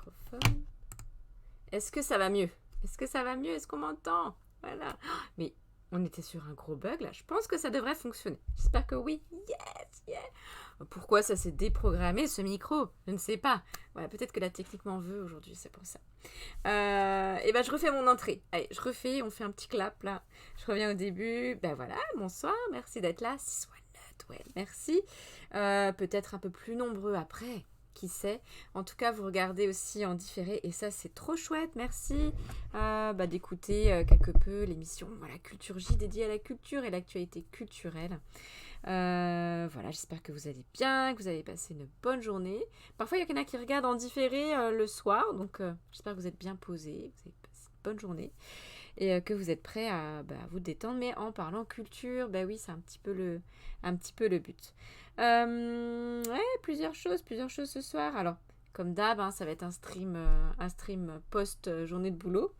microphone. Est-ce que ça va mieux? Est-ce que ça va mieux? Est-ce qu'on m'entend? Voilà. Mais on était sur un gros bug là. Je pense que ça devrait fonctionner. J'espère que oui. Yes, yeah. Pourquoi ça s'est déprogrammé ce micro? Je ne sais pas. Ouais, peut-être que la technique m'en veut aujourd'hui, c'est pour ça. Et ben je refais mon entrée. Allez, je refais, on fait un petit clap là. Je reviens au début. Ben voilà, bonsoir, merci d'être là. 619, ouais, merci. Peut-être un peu plus nombreux après. Qui sait. En tout cas, vous regardez aussi en différé et ça, c'est trop chouette. Merci d'écouter quelque peu l'émission voilà, Culture J dédiée à la culture et l'actualité culturelle. Voilà, j'espère que vous allez bien, que vous avez passé une bonne journée. Parfois, il y en a qui regardent en différé le soir, donc j'espère que vous êtes bien posés, que vous avez passé une bonne journée et que vous êtes prêts à vous détendre, mais en parlant culture, oui, c'est un petit peu le but. Ouais, plusieurs choses ce soir. Alors, comme d'hab, hein, ça va être un stream post-journée de boulot.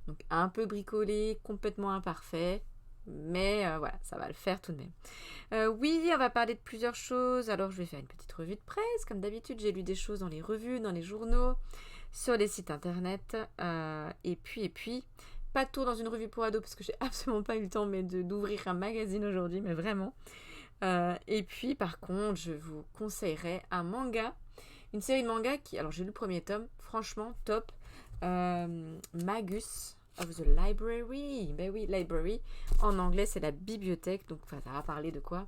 Donc, un peu bricolé, complètement imparfait. Mais voilà, ça va le faire tout de même. Oui, on va parler de plusieurs choses. Alors, je vais faire une petite revue de presse. Comme d'habitude, j'ai lu des choses dans les revues, dans les journaux, sur les sites internet. Et puis, pas de tour dans une revue pour ados parce que j'ai absolument pas eu le temps d'ouvrir un magazine aujourd'hui, mais vraiment. Et puis, par contre, je vous conseillerais un manga, une série de mangas qui... Alors, j'ai lu le premier tome, franchement, top. Magus of the Library. Ben oui, Library. En anglais, c'est la bibliothèque. Donc, ça va parler de quoi?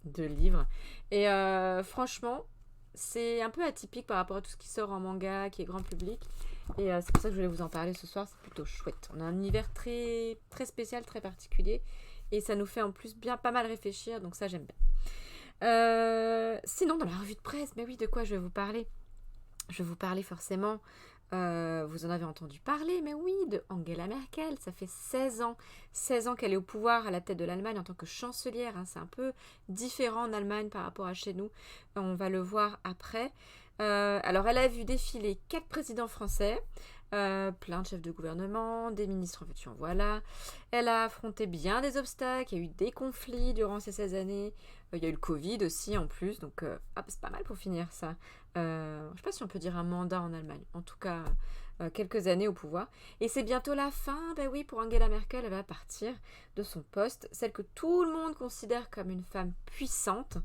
De livres. Et franchement, c'est un peu atypique par rapport à tout ce qui sort en manga, qui est grand public. Et c'est pour ça que je voulais vous en parler ce soir. C'est plutôt chouette. On a un univers très, très spécial, très particulier. Et ça nous fait en plus bien pas mal réfléchir. Donc ça, j'aime bien. Sinon, dans la revue de presse, mais oui, de quoi je vais vous parler? Je vais vous parler forcément, vous en avez entendu parler, mais oui, de Angela Merkel. Ça fait 16 ans qu'elle est au pouvoir à la tête de l'Allemagne en tant que chancelière. Hein. C'est un peu différent en Allemagne par rapport à chez nous. On va le voir après. Alors, elle a vu défiler 4 présidents français, plein de chefs de gouvernement, des ministres en fait, en voilà. Elle a affronté bien des obstacles, il y a eu des conflits durant ces 16 années. Il y a eu le Covid aussi en plus, donc c'est pas mal pour finir ça. Je sais pas si on peut dire un mandat en Allemagne, en tout cas quelques années au pouvoir. Et c'est bientôt la fin, oui, pour Angela Merkel, elle va partir de son poste, celle que tout le monde considère comme une femme puissante,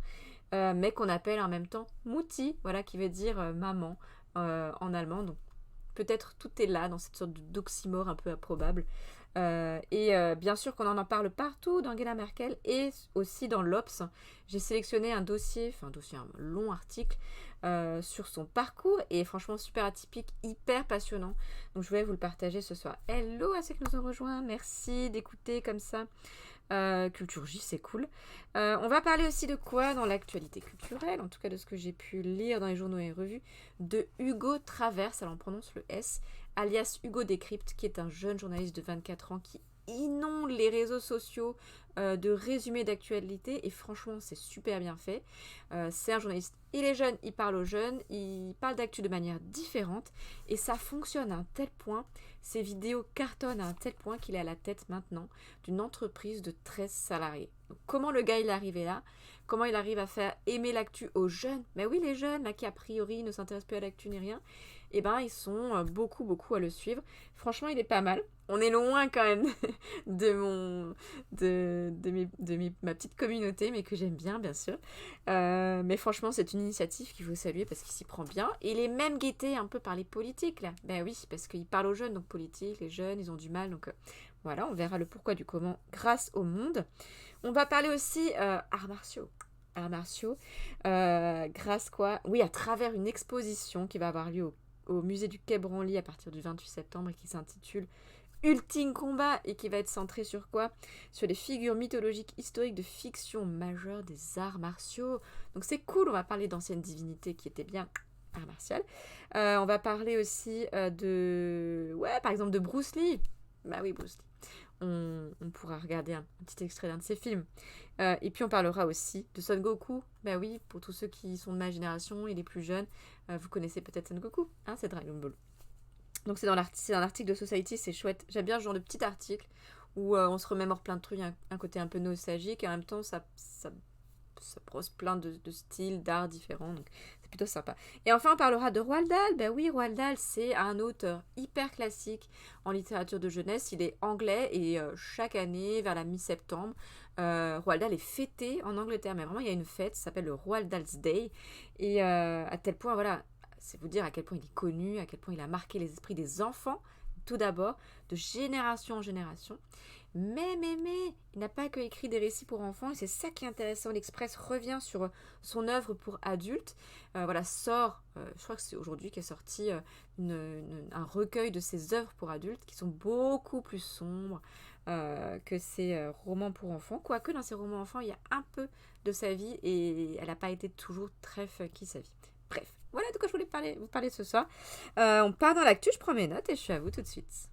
mais qu'on appelle en même temps Mutti, voilà, qui veut dire maman en allemand. Donc peut-être tout est là dans cette sorte d'oxymore un peu improbable. Bien sûr qu'on en parle partout d'Angela Merkel et aussi dans l'Obs. J'ai sélectionné un long article sur son parcours et franchement super atypique, hyper passionnant. Donc je voulais vous le partager ce soir. Hello à ceux qui nous ont rejoints, merci d'écouter comme ça. Culture J, c'est cool. On va parler aussi de quoi dans l'actualité culturelle, en tout cas de ce que j'ai pu lire dans les journaux et revues, de Hugo Traverse, alors on prononce le S, alias Hugo Décrypte, qui est un jeune journaliste de 24 ans qui inonde les réseaux sociaux de résumés d'actualité et franchement c'est super bien fait. C'est un journaliste, il est jeune, il parle aux jeunes, il parle d'actu de manière différente et ça fonctionne à un tel point, ses vidéos cartonnent à un tel point qu'il est à la tête maintenant d'une entreprise de 13 salariés. Donc, comment le gars il est arrivé là? Comment il arrive à faire aimer l'actu aux jeunes? Mais oui, les jeunes là qui a priori ne s'intéressent plus à l'actu ni rien, ils sont beaucoup à le suivre. Franchement, il est pas mal. On est loin quand même ma petite communauté, mais que j'aime bien sûr. Mais franchement, c'est une initiative qu'il faut saluer parce qu'il s'y prend bien. Et il est même guetté un peu par les politiques, là. Ben oui, parce qu'il parle aux jeunes, donc politique, les jeunes, ils ont du mal. Donc voilà, on verra le pourquoi du comment grâce au monde. On va parler aussi arts martiaux. Arts martiaux, grâce quoi? Oui, à travers une exposition qui va avoir lieu au musée du Quai Branly à partir du 28 septembre et qui s'intitule Ultime Combat et qui va être centré sur quoi? Sur les figures mythologiques historiques de fiction majeure des arts martiaux. Donc c'est cool, on va parler d'anciennes divinités qui étaient bien arts martiaux. On va parler aussi par exemple de Bruce Lee. Bah oui, Bruce Lee. On pourra regarder un petit extrait d'un de ses films. Et puis on parlera aussi de Son Goku. Bah oui, pour tous ceux qui sont de ma génération et les plus jeunes, vous connaissez peut-être Son Goku, hein, c'est Dragon Ball. Donc c'est un article de Society, c'est chouette. J'aime bien ce genre de petit article où on se remémore plein de trucs, un côté un peu nostalgique et en même temps ça brosse plein de styles, d'arts différents. Donc plutôt sympa. Et enfin, on parlera de Roald Dahl. Ben oui, Roald Dahl, c'est un auteur hyper classique en littérature de jeunesse. Il est anglais et chaque année, vers la mi-septembre, Roald Dahl est fêté en Angleterre. Mais vraiment, il y a une fête, ça s'appelle le Roald Dahl's Day. Et à tel point, voilà, c'est vous dire à quel point il est connu, à quel point il a marqué les esprits des enfants, tout d'abord, de génération en génération. Mais, il n'a pas que écrit des récits pour enfants, et c'est ça qui est intéressant. L'Express revient sur son œuvre pour adultes. Voilà, sort, je crois que c'est aujourd'hui qu'est sorti un recueil de ses œuvres pour adultes qui sont beaucoup plus sombres que ses romans pour enfants. Quoique dans ses romans enfants, il y a un peu de sa vie, et elle n'a pas été toujours très funky, sa vie. Bref, voilà de quoi je voulais vous parler ce soir. On part dans l'actu, je prends mes notes et je suis à vous tout de suite.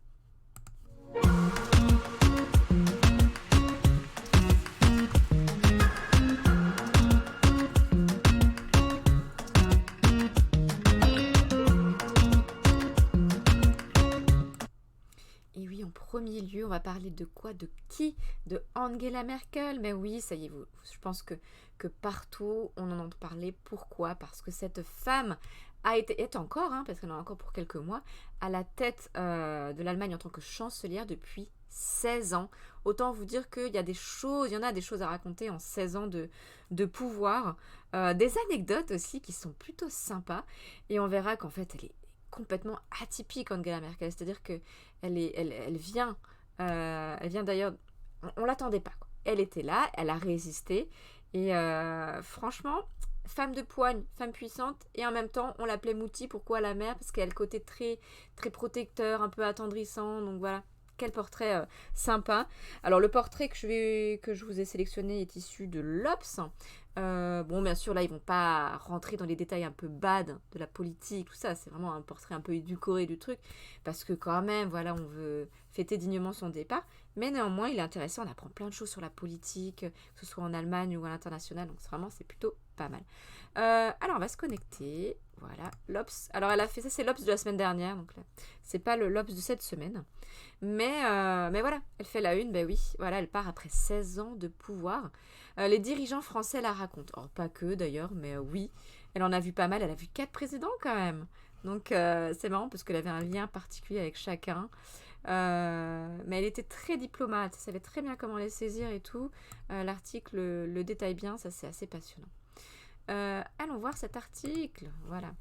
En premier lieu, on va parler de quoi? De qui? De Angela Merkel. Mais oui, ça y est, je pense que partout, on en entend parler. Pourquoi? Parce que cette femme est encore, parce qu'elle en a encore pour quelques mois, à la tête de l'Allemagne en tant que chancelière depuis 16 ans. Autant vous dire qu'il y a des choses, il y en a des choses à raconter en 16 ans de pouvoir. Des anecdotes aussi qui sont plutôt sympas. Et on verra qu'en fait, elle est complètement atypique, Angela Merkel. C'est-à-dire que elle vient d'ailleurs, on l'attendait pas, quoi. Elle était là, elle a résisté, et franchement, femme de poigne, femme puissante, et en même temps, on l'appelait Mouti. Pourquoi la mère? Parce qu'elle a le côté très, très protecteur, un peu attendrissant, donc voilà. Quel portrait sympa. Alors, le portrait que je vous ai sélectionné est issu de l'Obs. Bon, bien sûr, là, ils vont pas rentrer dans les détails un peu bad de la politique, tout ça. C'est vraiment un portrait un peu édulcoré du truc. Parce que quand même, voilà, on veut fêter dignement son départ. Mais néanmoins, il est intéressant. On apprend plein de choses sur la politique, que ce soit en Allemagne ou à l'international. Donc, vraiment, c'est plutôt pas mal. Alors, on va se connecter. Voilà, l'Obs. Alors, elle a fait ça, c'est l'Obs de la semaine dernière. Donc, là, c'est pas l'Obs de cette semaine. Mais voilà, elle fait la une, ben oui, voilà, elle part après 16 ans de pouvoir. Les dirigeants français la racontent. Or, pas que d'ailleurs, mais oui, elle en a vu pas mal, elle a vu 4 présidents quand même. Donc c'est marrant parce qu'elle avait un lien particulier avec chacun. Mais elle était très diplomate, elle savait très bien comment les saisir et tout. L'article le détaille bien, ça c'est assez passionnant. Allons voir cet article, voilà.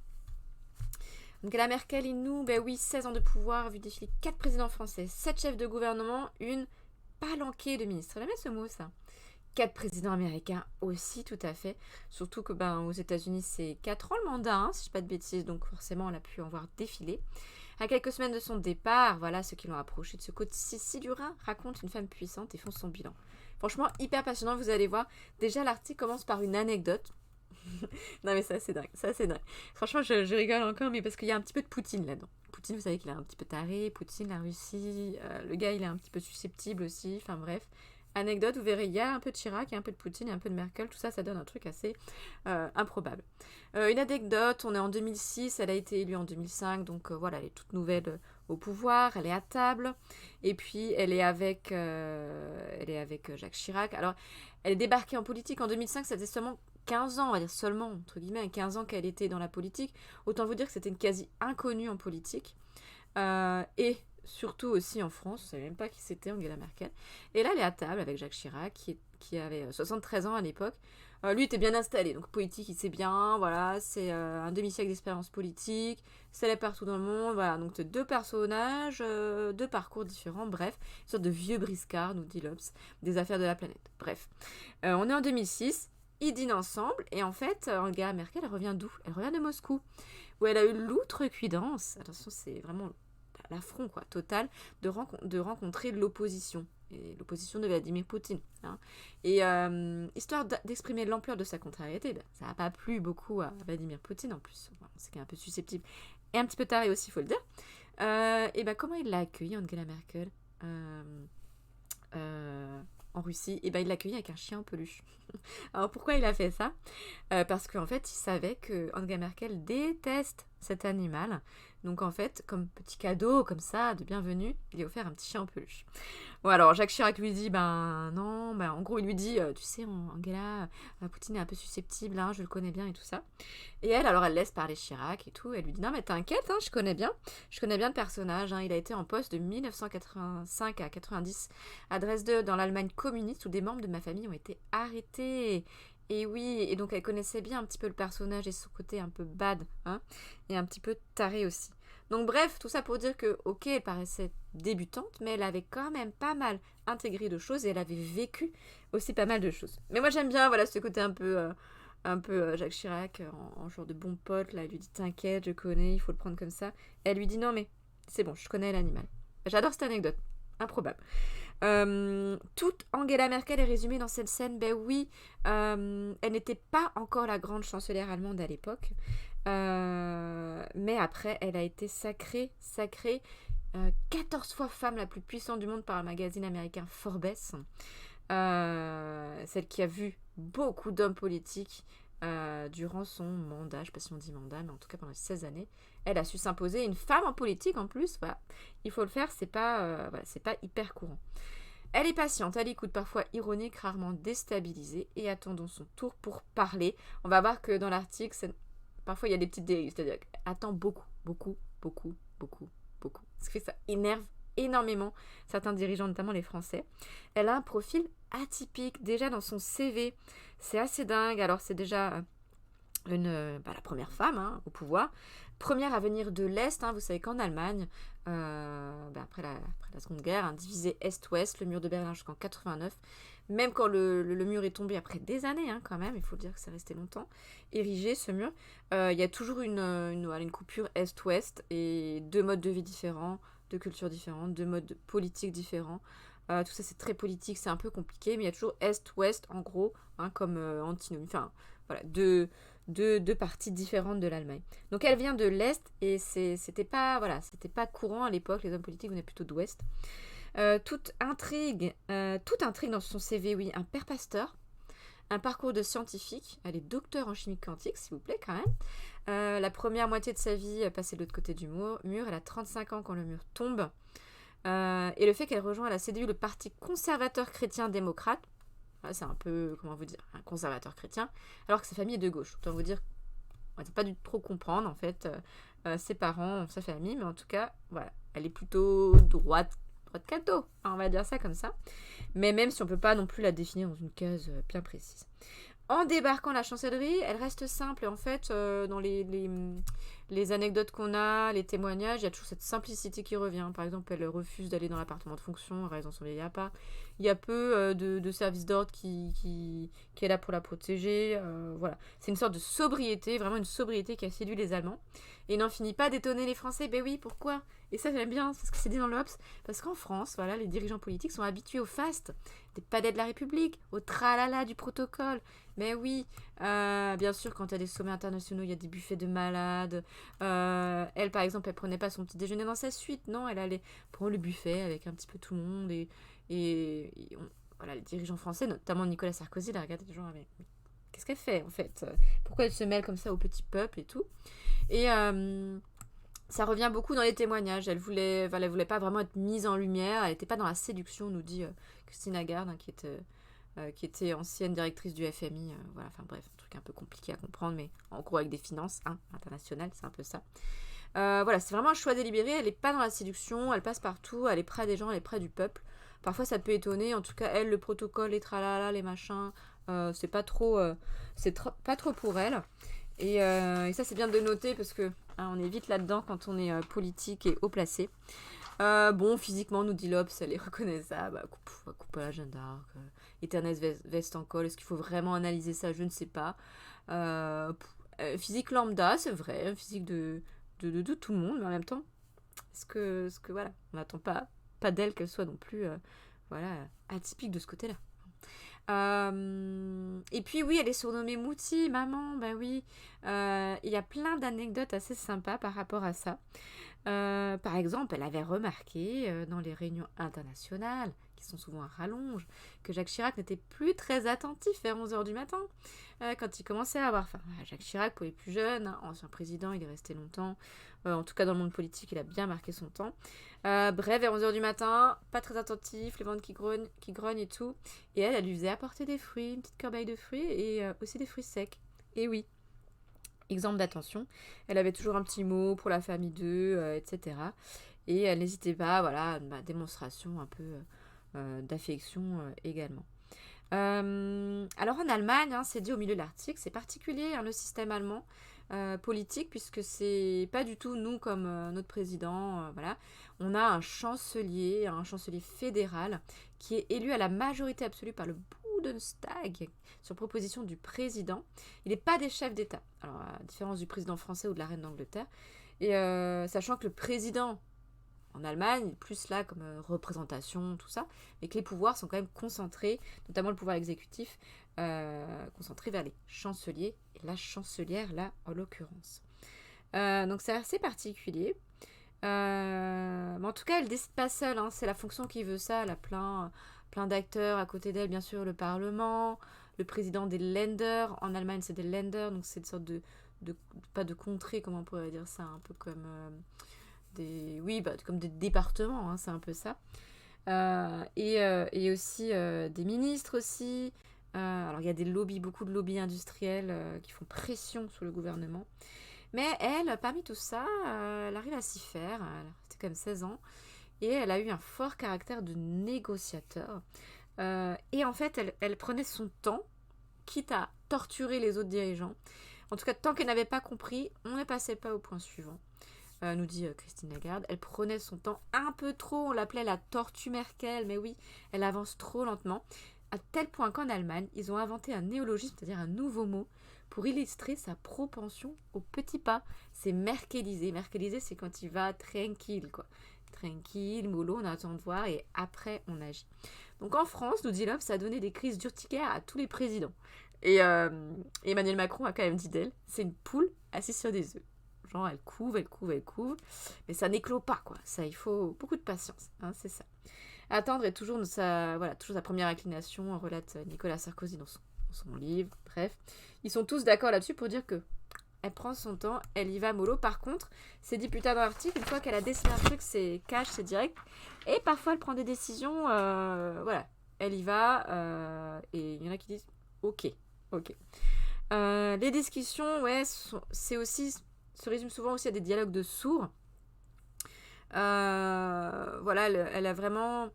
Donc la Merkel, ben oui, 16 ans de pouvoir, vu défiler 4 présidents français, 7 chefs de gouvernement, une palanquée de ministres. J'aime bien ce mot, ça. 4 présidents américains aussi, tout à fait. Surtout que aux États-Unis, c'est 4 ans le mandat, si je ne dis pas de bêtises, donc forcément, on a pu en voir défiler. À quelques semaines de son départ, voilà, ceux qui l'ont approché de ce côté-ci du Rhin racontent une femme puissante et font son bilan. Franchement, hyper passionnant, vous allez voir. Déjà, l'article commence par une anecdote. Non mais ça c'est dingue, franchement je rigole encore, mais parce qu'il y a un petit peu de Poutine là-dedans. Poutine, vous savez qu'il est un petit peu taré, Poutine, la Russie, le gars il est un petit peu susceptible aussi, enfin bref. Anecdote, vous verrez, il y a un peu de Chirac, il y a un peu de Poutine, il y a un peu de Merkel, tout ça, ça donne un truc assez improbable. Une anecdote, on est en 2006, elle a été élue en 2005, donc voilà, elle est toute nouvelle au pouvoir, elle est à table, et puis elle est avec Jacques Chirac. Alors, elle est débarquée en politique en 2005, ça faisait seulement 15 ans, on va dire seulement, entre guillemets, 15 ans qu'elle était dans la politique. Autant vous dire que c'était une quasi inconnue en politique. Et surtout aussi en France, on ne savait même pas qui c'était, Angela Merkel. Et là, elle est à table avec Jacques Chirac, qui avait 73 ans à l'époque. Lui était bien installé, donc politique, il sait bien, voilà, c'est un demi-siècle d'expérience politique, c'est partout dans le monde, voilà, donc 2 personnages, 2 parcours différents, bref, une sorte de vieux briscard, nous dit l'Obs, des affaires de la planète. Bref, on est en 2006, ils dînent ensemble, et en fait, Angela Merkel, elle revient d'où? Elle revient de Moscou, où elle a eu l'outrecuidance, attention, c'est vraiment l'affront, quoi, total, de rencontrer l'opposition. Et l'opposition de Vladimir Poutine. Et histoire d'exprimer l'ampleur de sa contrariété, ça n'a pas plu beaucoup à Vladimir Poutine en plus. C'est qu'il est un peu susceptible et un petit peu taré aussi, il faut le dire. Et comment il l'a accueilli, Angela Merkel, en Russie? Et il l'a accueilli avec un chien en peluche. Alors pourquoi il a fait ça? Parce qu'en fait, il savait que Angela Merkel déteste cet animal. Donc en fait, comme petit cadeau, comme ça, de bienvenue, il lui a offert un petit chien en peluche. Bon alors Jacques Chirac lui dit, ben non, ben en gros il lui dit, tu sais Angela, Poutine est un peu susceptible, hein, je le connais bien et tout ça. Et elle, alors elle laisse parler Chirac et tout, elle lui dit, non mais t'inquiète, hein, je connais bien le personnage, hein, il a été en poste de 1985 à 90 à Dresde dans l'Allemagne communiste où des membres de ma famille ont été arrêtés. Et oui, et donc elle connaissait bien un petit peu le personnage et son côté un peu bad, hein, et un petit peu taré aussi. Donc bref, tout ça pour dire que, ok, elle paraissait débutante, mais elle avait quand même pas mal intégré de choses et elle avait vécu aussi pas mal de choses. Mais moi j'aime bien, voilà, ce côté un peu Jacques Chirac en genre de bon pote, là, il lui dit t'inquiète, je connais, il faut le prendre comme ça. Et elle lui dit non mais c'est bon, je connais l'animal. J'adore cette anecdote, improbable. Toute Angela Merkel est résumée dans cette scène. Ben oui, elle n'était pas encore la grande chancelière allemande à l'époque. Mais après, elle a été sacrée 14 fois femme la plus puissante du monde par le magazine américain Forbes. Celle qui a vu beaucoup d'hommes politiques durant son mandat, je ne sais pas si on dit mandat, mais en tout cas pendant les 16 années, elle a su s'imposer. Une femme en politique en plus, voilà, il faut le faire, c'est pas hyper courant. Elle est patiente, elle écoute, parfois ironique, rarement déstabilisée, et attendons son tour pour parler. On va voir que dans l'article, parfois il y a des petites dérives, c'est-à-dire qu'elle attend beaucoup. Ce qui fait que ça énerve énormément certains dirigeants, notamment les Français. Elle a un profil atypique, déjà dans son CV, c'est assez dingue. Alors c'est déjà la première femme, hein, au pouvoir, première à venir de l'Est, hein, vous savez qu'en Allemagne, après la Seconde Guerre, hein, divisé Est-Ouest, le mur de Berlin jusqu'en 89, même quand le mur est tombé après des années, hein, quand même, il faut dire que c'est resté longtemps, érigé ce mur, il y a toujours une coupure Est-Ouest et deux modes de vie différents, deux cultures différentes, deux modes politiques différents. Tout ça c'est très politique, c'est un peu compliqué, mais il y a toujours Est-Ouest en gros, hein, comme antinomie, enfin voilà, deux parties différentes de l'Allemagne. Donc elle vient de l'Est et c'était pas courant à l'époque, les hommes politiques venaient plutôt d'Ouest. Toute intrigue dans son CV, oui, un père pasteur, un parcours de scientifique, elle est docteur en chimie quantique, s'il vous plaît, quand même. La première moitié de sa vie passée de l'autre côté du mur, elle a 35 ans quand le mur tombe. Et le fait qu'elle rejoint à la CDU le parti conservateur chrétien démocrate, c'est un peu, comment vous dire, un conservateur chrétien, alors que sa famille est de gauche. Autant vous dire, on ne peut pas du tout trop comprendre, en fait, ses parents, sa famille, mais en tout cas, voilà, elle est plutôt droite cateau, hein, on va dire ça comme ça. Mais même si on ne peut pas non plus la définir dans une case bien précise. En débarquant à la chancellerie, elle reste simple. Et en fait, dans les anecdotes qu'on a, les témoignages, il y a toujours cette simplicité qui revient. Par exemple, elle refuse d'aller dans l'appartement de fonction, elle reste dans son vieil appart. Il y a peu de services d'ordre qui est là pour la protéger. Voilà. C'est une sorte de sobriété, vraiment une sobriété qui a séduit les Allemands. Et n'en finit pas d'étonner les Français. Ben oui, pourquoi ? Et ça, j'aime bien, c'est ce que c'est dit dans l'Obs. Parce qu'en France, voilà, les dirigeants politiques sont habitués au faste, des palais de la République, au tralala du protocole. Mais oui, bien sûr, quand il y a des sommets internationaux, il y a des buffets de malades. Elle, par exemple, elle prenait pas son petit déjeuner dans sa suite. Non, elle allait prendre le buffet avec un petit peu tout le monde. Voilà, les dirigeants français, notamment Nicolas Sarkozy, la regardaient toujours avec... Qu'est-ce qu'elle fait, en fait ? Pourquoi elle se mêle comme ça au petit peuple et tout ? Et ça revient beaucoup dans les témoignages. Elle voulait pas vraiment être mise en lumière. Elle n'était pas dans la séduction, nous dit Christine Lagarde, hein, qui était ancienne directrice du FMI. Voilà, enfin bref, un truc un peu compliqué à comprendre, mais en gros avec des finances internationales, c'est un peu ça. Voilà, c'est vraiment un choix délibéré. Elle n'est pas dans la séduction, elle passe partout, elle est près des gens, elle est près du peuple. Parfois ça peut étonner, en tout cas elle, le protocole, les tralala, les machins, c'est pas trop pour elle. Et ça c'est bien de noter parce que on est vite là-dedans quand on est politique et haut placé. Bon, physiquement, nous dit l'Obs, elle est reconnaissable. Coupe à la Jeanne d'Arc, éternelle veste en col. Est-ce qu'il faut vraiment analyser ça ? Je ne sais pas. Physique lambda, c'est vrai. Physique de tout le monde, mais en même temps, est-ce que voilà, on n'attend pas d'elle qu'elle soit non plus atypique de ce côté-là. Et puis oui, elle est surnommée Mouti, maman, ben oui. Il y a plein d'anecdotes assez sympas par rapport à ça. Par exemple, elle avait remarqué dans les réunions internationales qui sont souvent à rallonge, que Jacques Chirac n'était plus très attentif vers 11h du matin, quand il commençait à avoir faim. Jacques Chirac, pour les plus jeunes, ancien président, il est resté longtemps, en tout cas dans le monde politique, il a bien marqué son temps. Bref, vers 11h du matin, pas très attentif, les ventres qui grognent et tout, et elle lui faisait apporter des fruits, une petite corbeille de fruits, et aussi des fruits secs. Et oui, exemple d'attention, elle avait toujours un petit mot pour la famille d'eux, etc. Et elle n'hésitait pas, voilà, à une démonstration un peu d'affection également. Alors en Allemagne, c'est dit au milieu de l'article, c'est particulier le système allemand politique, puisque c'est pas du tout nous comme notre président, voilà. On a un chancelier fédéral qui est élu à la majorité absolue par le Bundestag sur proposition du président. Il n'est pas des chefs d'État, alors à la différence du président français ou de la reine d'Angleterre. Et sachant que le président en Allemagne, plus là comme représentation, tout ça, mais que les pouvoirs sont quand même concentrés, notamment le pouvoir exécutif, concentré vers les chanceliers, et la chancelière là en l'occurrence. Donc c'est assez particulier. Mais en tout cas, elle ne décide pas seule, c'est la fonction qui veut ça, elle a plein d'acteurs à côté d'elle, bien sûr, le Parlement, le président des Länder, en Allemagne c'est des Länder, donc c'est une sorte de pas de contrée, comment on pourrait dire ça, un peu comme... comme des départements, c'est un peu ça. Et aussi des ministres aussi. Alors il y a des lobbies, beaucoup de lobbies industriels qui font pression sur le gouvernement. Mais elle, parmi tout ça, elle arrive à s'y faire. Elle restait quand même 16 ans. Et elle a eu un fort caractère de négociateur. Et en fait, elle prenait son temps, quitte à torturer les autres dirigeants. En tout cas, tant qu'elle n'avait pas compris, on ne passait pas au point suivant. Nous dit Christine Lagarde. Elle prenait son temps un peu trop, on l'appelait la tortue Merkel, mais oui, elle avance trop lentement, à tel point qu'en Allemagne, ils ont inventé un néologisme, c'est-à-dire un nouveau mot, pour illustrer sa propension au petit pas. C'est merkeliser. Merkeliser, c'est quand il va tranquille, quoi. Tranquille, mollo, on attend de voir et après on agit. Donc en France, nous dit l'homme, ça a donné des crises d'urticaire à tous les présidents. Et Emmanuel Macron a quand même dit d'elle, c'est une poule assise sur des œufs. Genre, elle couve, mais ça n'éclot pas, quoi. Ça, il faut beaucoup de patience, c'est ça. Attendre est toujours sa première inclination, relate Nicolas Sarkozy dans son livre, bref. Ils sont tous d'accord là-dessus pour dire que elle prend son temps, elle y va mollo. Par contre, c'est dit plus tard dans l'article, une fois qu'elle a dessiné un truc, c'est cash, c'est direct. Et parfois, elle prend des décisions, elle y va, et il y en a qui disent ok. Les discussions, c'est aussi... se résume souvent aussi à des dialogues de sourds. Elle a vraiment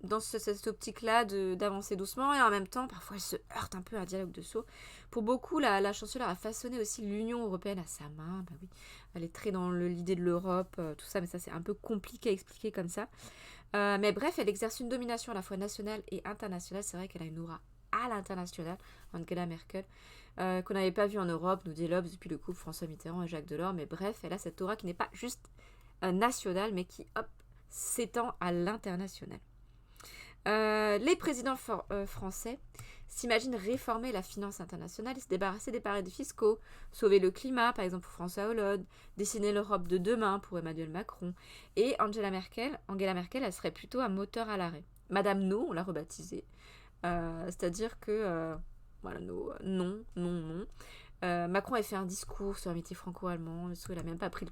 dans cette optique-là d'avancer doucement et en même temps, parfois, elle se heurte un peu à un dialogue de sourds. Pour beaucoup, la chancelière a façonné aussi l'Union européenne à sa main. Bah oui, elle est très dans l'idée de l'Europe, tout ça, mais ça, c'est un peu compliqué à expliquer comme ça. Mais bref, elle exerce une domination à la fois nationale et internationale. C'est vrai qu'elle a une aura à l'international, Angela Merkel, qu'on n'avait pas vu en Europe, nous dit l'Obs, depuis le couple François Mitterrand et Jacques Delors. Mais bref, elle a cette aura qui n'est pas juste nationale, mais qui, s'étend à l'international. Les présidents français s'imaginent réformer la finance internationale et se débarrasser des paradis fiscaux, sauver le climat, par exemple pour François Hollande, dessiner l'Europe de demain pour Emmanuel Macron. Et Angela Merkel, elle serait plutôt un moteur à l'arrêt. Madame No, on l'a rebaptisée. C'est-à-dire que non. Macron a fait un discours sur l'amitié franco-allemande, il n'a même pas pris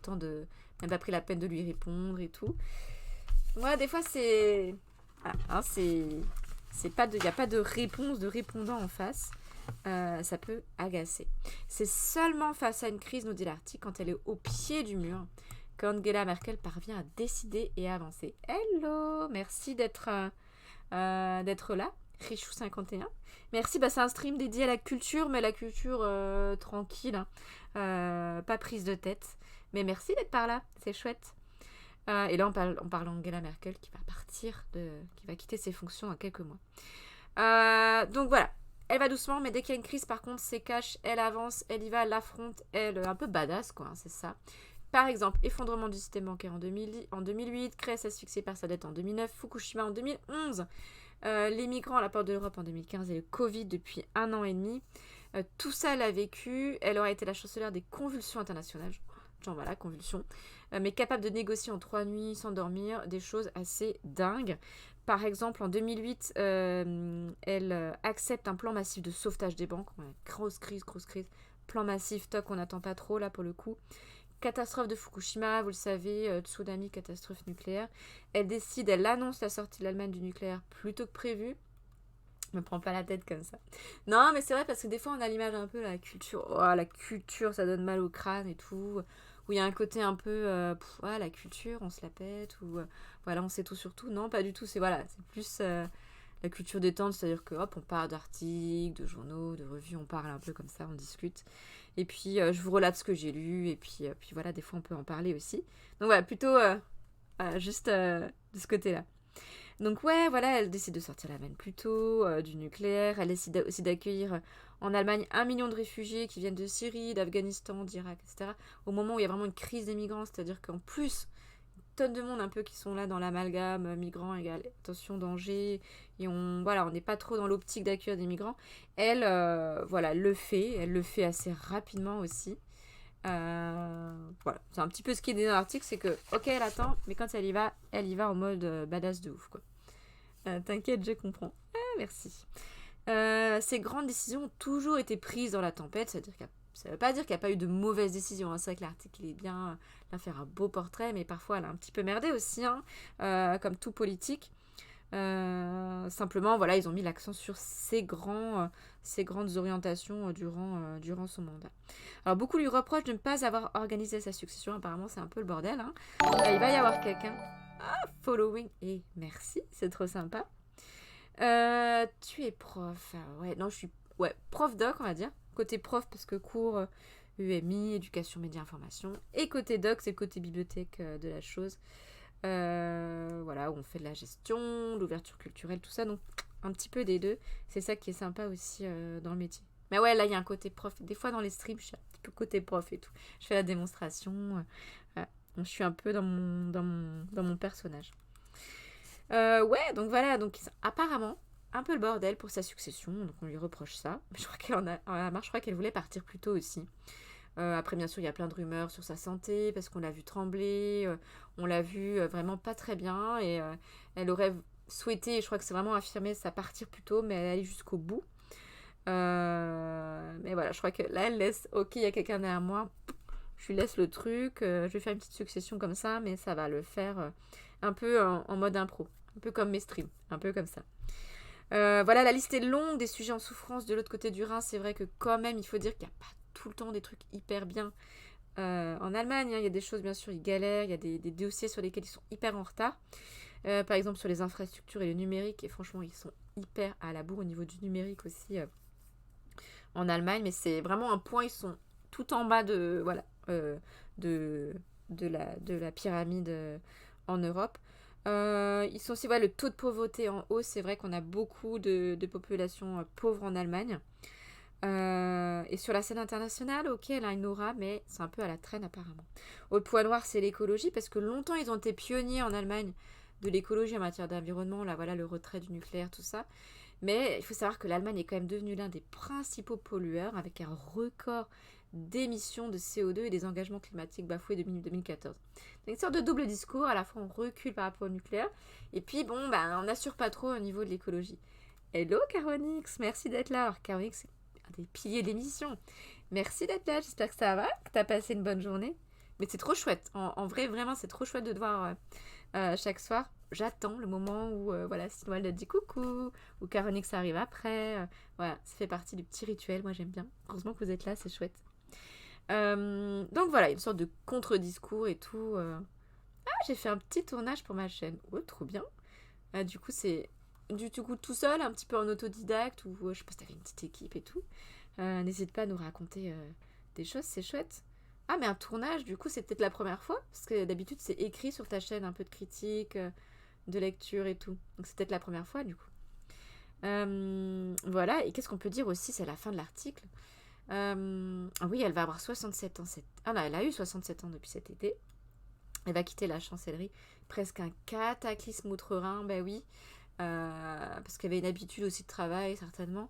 la peine de lui répondre et tout. Voilà, des fois c'est il n'y a pas de réponse de répondant en face. Ça peut agacer. C'est seulement face à une crise, nous dit l'article, quand elle est au pied du mur, qu'Angela Merkel parvient à décider et à avancer. Hello, merci d'être là. Richou 51. Merci, c'est un stream dédié à la culture, mais la culture tranquille, pas prise de tête. Mais merci d'être par là, c'est chouette. Et là, on parle d'Angela Merkel qui va quitter ses fonctions dans quelques mois. Donc voilà, elle va doucement, mais dès qu'il y a une crise, par contre, c'est cash, elle avance, elle y va, elle l'affronte, elle un peu badass, quoi, c'est ça. Par exemple, effondrement du système bancaire en 2008, Grèce asphyxiée par sa dette en 2009, Fukushima en 2011, les migrants à la porte de l'Europe en 2015 et le Covid depuis 1 an et demi. Tout ça, elle a vécu. Elle aurait été la chancelière des convulsions internationales. temps, voilà, convulsion. Mais capable de négocier en 3 nuits sans dormir, des choses assez dingues. Par exemple, en 2008, elle accepte un plan massif de sauvetage des banques. Ouais, grosse crise. Plan massif, toc, on n'attend pas trop là pour le coup. Catastrophe de Fukushima, vous le savez, tsunami, catastrophe nucléaire. Elle annonce la sortie de l'Allemagne du nucléaire plus tôt que prévu. Me prends pas la tête comme ça. Non, mais c'est vrai parce que des fois on a l'image un peu la culture. Oh, la culture, ça donne mal au crâne et tout. Où il y a un côté un peu, la culture, on se la pète. Ou voilà, on sait tout sur tout. Non, pas du tout. C'est plus la culture détente, c'est-à-dire que hop, on parle d'articles, de journaux, de revues, on parle un peu comme ça, on discute. Et puis je vous relate ce que j'ai lu. Et puis voilà, des fois on peut en parler aussi. Donc voilà, plutôt juste de ce côté-là. Donc ouais, voilà, elle décide de sortir l'Allemagne plus tôt, du nucléaire. Elle décide aussi d'accueillir en Allemagne 1 million de réfugiés qui viennent de Syrie, d'Afghanistan, d'Irak, etc. Au moment où il y a vraiment une crise des migrants, c'est-à-dire qu'en plus, une tonne de monde un peu qui sont là dans l'amalgame, migrants égale attention, danger, et on n'est pas trop dans l'optique d'accueillir des migrants. Elle, elle le fait assez rapidement aussi. Voilà, c'est un petit peu ce qui est dit dans l'article, c'est que, ok, elle attend, mais quand elle y va en mode badass de ouf, quoi. T'inquiète, je comprends. Ah, merci. Ces grandes décisions ont toujours été prises dans la tempête, ça veut pas dire qu'il n'y a pas eu de mauvaises décisions, hein. C'est vrai que l'article il est bien, là faire un beau portrait, mais parfois elle a un petit peu merdé aussi, hein, comme tout politique. Simplement, voilà, ils ont mis l'accent sur ces grandes orientations durant son mandat. Alors, beaucoup lui reprochent de ne pas avoir organisé sa succession. Apparemment, c'est un peu le bordel, hein. Il va y avoir quelqu'un. Ah, following. Et merci, c'est trop sympa. Tu es prof. Ouais, non, je suis prof doc, on va dire. Côté prof, parce que cours UMI, éducation, médias, information. Et côté doc, c'est le côté bibliothèque de la chose. Voilà, où on fait de la gestion, l'ouverture culturelle, tout ça. Donc, un petit peu des deux. C'est ça qui est sympa aussi dans le métier. Mais ouais, là, il y a un côté prof. Des fois, dans les streams, je suis un petit peu côté prof et tout. Je fais la démonstration. Voilà. Donc, je suis un peu dans mon personnage. Ouais, donc voilà. Donc, apparemment, un peu le bordel pour sa succession. Donc, on lui reproche ça. Mais je crois qu'elle en a marre. Je crois qu'elle voulait partir plus tôt aussi. Après, bien sûr, il y a plein de rumeurs sur sa santé, parce qu'on l'a vu trembler, on l'a vu vraiment pas très bien, et elle aurait souhaité, et je crois que c'est vraiment affirmé, ça partir plus tôt, mais elle allait jusqu'au bout. Mais voilà, je crois que là, elle laisse, ok, il y a quelqu'un derrière moi, je lui laisse le truc, je vais faire une petite succession comme ça, mais ça va le faire un peu en mode impro, un peu comme mes streams, un peu comme ça. Voilà, la liste est longue des sujets en souffrance de l'autre côté du Rhin. C'est vrai que quand même, il faut dire qu'il n'y a pas tout le temps des trucs hyper bien en Allemagne. Hein. Il y a des choses, bien sûr, ils galèrent. Il y a des dossiers sur lesquels ils sont hyper en retard. Par exemple, sur les infrastructures et le numérique. Et franchement, ils sont hyper à la bourre au niveau du numérique aussi en Allemagne. Mais c'est vraiment un point, ils sont tout en bas de la pyramide en Europe. Ils sont aussi, le taux de pauvreté en hausse. C'est vrai qu'on a beaucoup de populations pauvres en Allemagne. Et sur la scène internationale, ok, elle a une aura, mais c'est un peu à la traîne apparemment. Autre point noir, c'est l'écologie, parce que longtemps ils ont été pionniers en Allemagne de l'écologie en matière d'environnement, là voilà, le retrait du nucléaire, tout ça. Mais il faut savoir que l'Allemagne est quand même devenue l'un des principaux pollueurs, avec un record d'émissions de CO2 et des engagements climatiques bafoués depuis 2014. Donc une sorte de double discours, à la fois on recule par rapport au nucléaire, et puis on n'assure pas trop au niveau de l'écologie. Hello Caronix, merci d'être là. Alors Caronix, c'est un des piliers de l'émission. Merci d'être là, j'espère que ça va, que tu as passé une bonne journée. Mais c'est trop chouette, en vrai, vraiment, c'est trop chouette de te voir chaque soir. J'attends le moment où, si Noël te dit coucou, ou Caronix arrive après. Voilà, ça fait partie du petit rituel, moi j'aime bien. Heureusement que vous êtes là, c'est chouette. Donc voilà, une sorte de contre-discours et tout. Ah, j'ai fait un petit tournage pour ma chaîne. Oh, trop bien. Du coup, c'est tout seul, un petit peu en autodidacte, ou je sais pas si t'avais une petite équipe et tout. N'hésite pas à nous raconter des choses, c'est chouette. Ah, mais un tournage, du coup, c'est peut-être la première fois, parce que d'habitude, c'est écrit sur ta chaîne, un peu de critique, de lecture et tout. Donc, c'est peut-être la première fois, du coup. Voilà, et qu'est-ce qu'on peut dire aussi, c'est la fin de l'article. Oui, elle va avoir 67 ans. Ah non, elle a eu 67 ans depuis cet été. Elle va quitter la chancellerie. Presque un cataclysme outre-Rhin, oui. Parce qu'elle avait une habitude aussi de travail, certainement.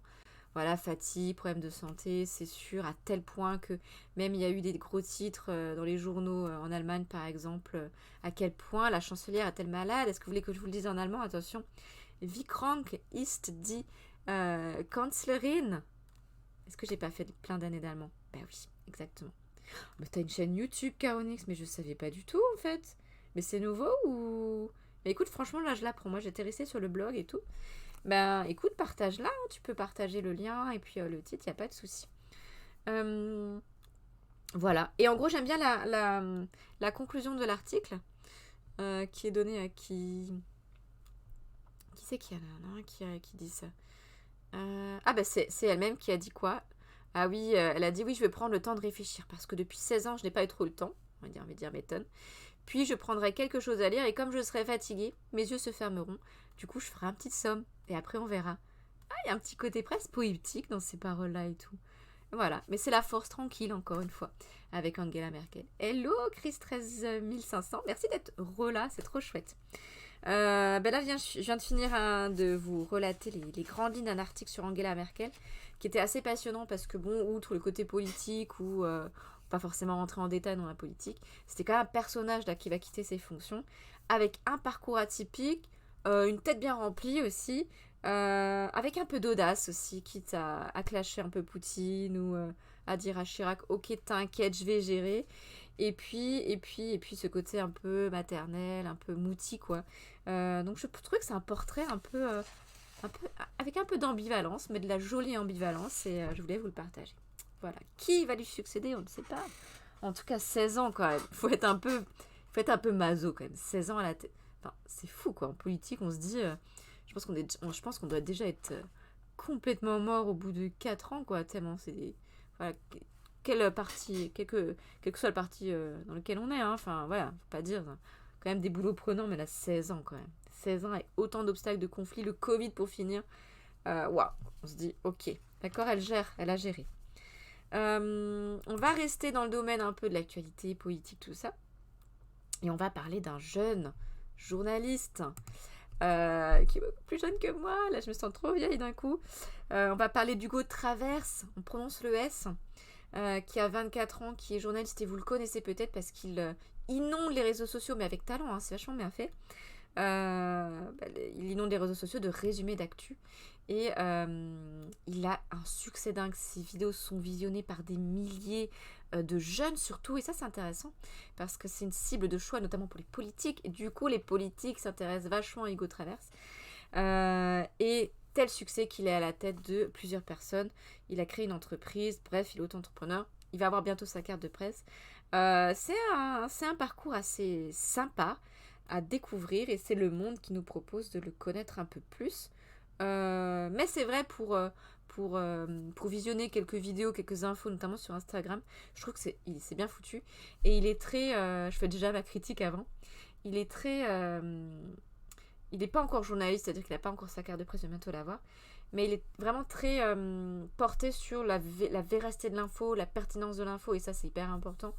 voilà, fatigue, problème de santé, c'est sûr, à tel point que même il y a eu des gros titres dans les journaux en Allemagne, par exemple, à quel point la chancelière est-elle malade? Est-ce que vous voulez que je vous le dise en allemand? Attention. Wie krank ist die Kanzlerin? Est-ce que j'ai pas fait plein d'années d'allemand? Ben oui, exactement. Mais t'as une chaîne YouTube, Caronix, mais je savais pas du tout en fait. Mais c'est nouveau ou... Mais écoute, franchement, là je l'apprends. Moi j'étais restée sur le blog et tout. Ben écoute, partage-la, hein. Tu peux partager le lien et puis le titre, y a pas de souci. Voilà. Et en gros, j'aime bien la conclusion de l'article qui est donnée à qui. Qui c'est qui, qui dit ça? Ah bah c'est elle-même qui a dit quoi? Ah oui, elle a dit oui, je vais prendre le temps de réfléchir parce que depuis 16 ans, je n'ai pas eu trop le temps. On va dire m'étonne. Puis je prendrai quelque chose à lire et comme je serai fatiguée, mes yeux se fermeront. Du coup, je ferai un petit somme et après on verra. Ah, il y a un petit côté presque poétique dans ces paroles-là et tout. Voilà, mais c'est la force tranquille encore une fois avec Angela Merkel. Hello Chris 13500, merci d'être là, c'est trop chouette. Ben là, je viens de finir de vous relater les grandes lignes d'un article sur Angela Merkel qui était assez passionnant parce que, bon, outre le côté politique ou pas forcément rentrer en détail dans la politique, c'était quand même un personnage là, qui va quitter ses fonctions avec un parcours atypique, une tête bien remplie aussi, avec un peu d'audace aussi, quitte à clasher un peu Poutine ou à dire à Chirac, ok, t'inquiète, je vais gérer. Et puis ce côté un peu maternel, un peu mouti, quoi. Donc je trouve que c'est un portrait un peu avec un peu d'ambivalence, mais de la jolie ambivalence, et je voulais vous le partager. Voilà. Qui va lui succéder, on ne sait pas. En tout cas, 16 ans, quand même. Faut être un peu maso, quand même. 16 ans à la tête. Enfin, c'est fou, quoi. En politique, on se dit... je pense qu'on doit déjà être complètement mort au bout de 4 ans, quoi. Tellement c'est des... Voilà. Quel parti, quel que soit le parti dans lequel on est, hein. Enfin, voilà, faut pas dire... Quand même des boulots prenants, mais elle a 16 ans, quand même. 16 ans avec autant d'obstacles, de conflits, le Covid pour finir. Waouh, on se dit, ok, d'accord, elle a géré. On va rester dans le domaine un peu de l'actualité politique, tout ça. Et on va parler d'un jeune journaliste qui est beaucoup plus jeune que moi. Là, je me sens trop vieille d'un coup. On va parler d'Hugo Traverse, on prononce le S, qui a 24 ans, qui est journaliste et vous le connaissez peut-être parce qu'il inonde les réseaux sociaux, mais avec talent, hein, c'est vachement bien fait. Il inonde les réseaux sociaux de résumés d'actu et il a un succès dingue. Ses vidéos sont visionnées par des milliers de jeunes surtout, et ça c'est intéressant parce que c'est une cible de choix notamment pour les politiques, et du coup les politiques s'intéressent vachement à Hugo Traverse et tel succès qu'il est à la tête de plusieurs personnes. Il a créé une entreprise, bref, il est auto-entrepreneur, il va avoir bientôt sa carte de presse. C'est un parcours assez sympa à découvrir et c'est Le Monde qui nous propose de le connaître un peu plus. Mais c'est vrai pour visionner quelques vidéos, quelques infos, notamment sur Instagram, je trouve que c'est bien foutu. Et il est très... je fais déjà ma critique avant. Il est très... il n'est pas encore journaliste, c'est-à-dire qu'il n'a pas encore sa carte de presse, je vais bientôt l'avoir. Mais il est vraiment très porté sur la véracité de l'info, la pertinence de l'info, et ça c'est hyper important.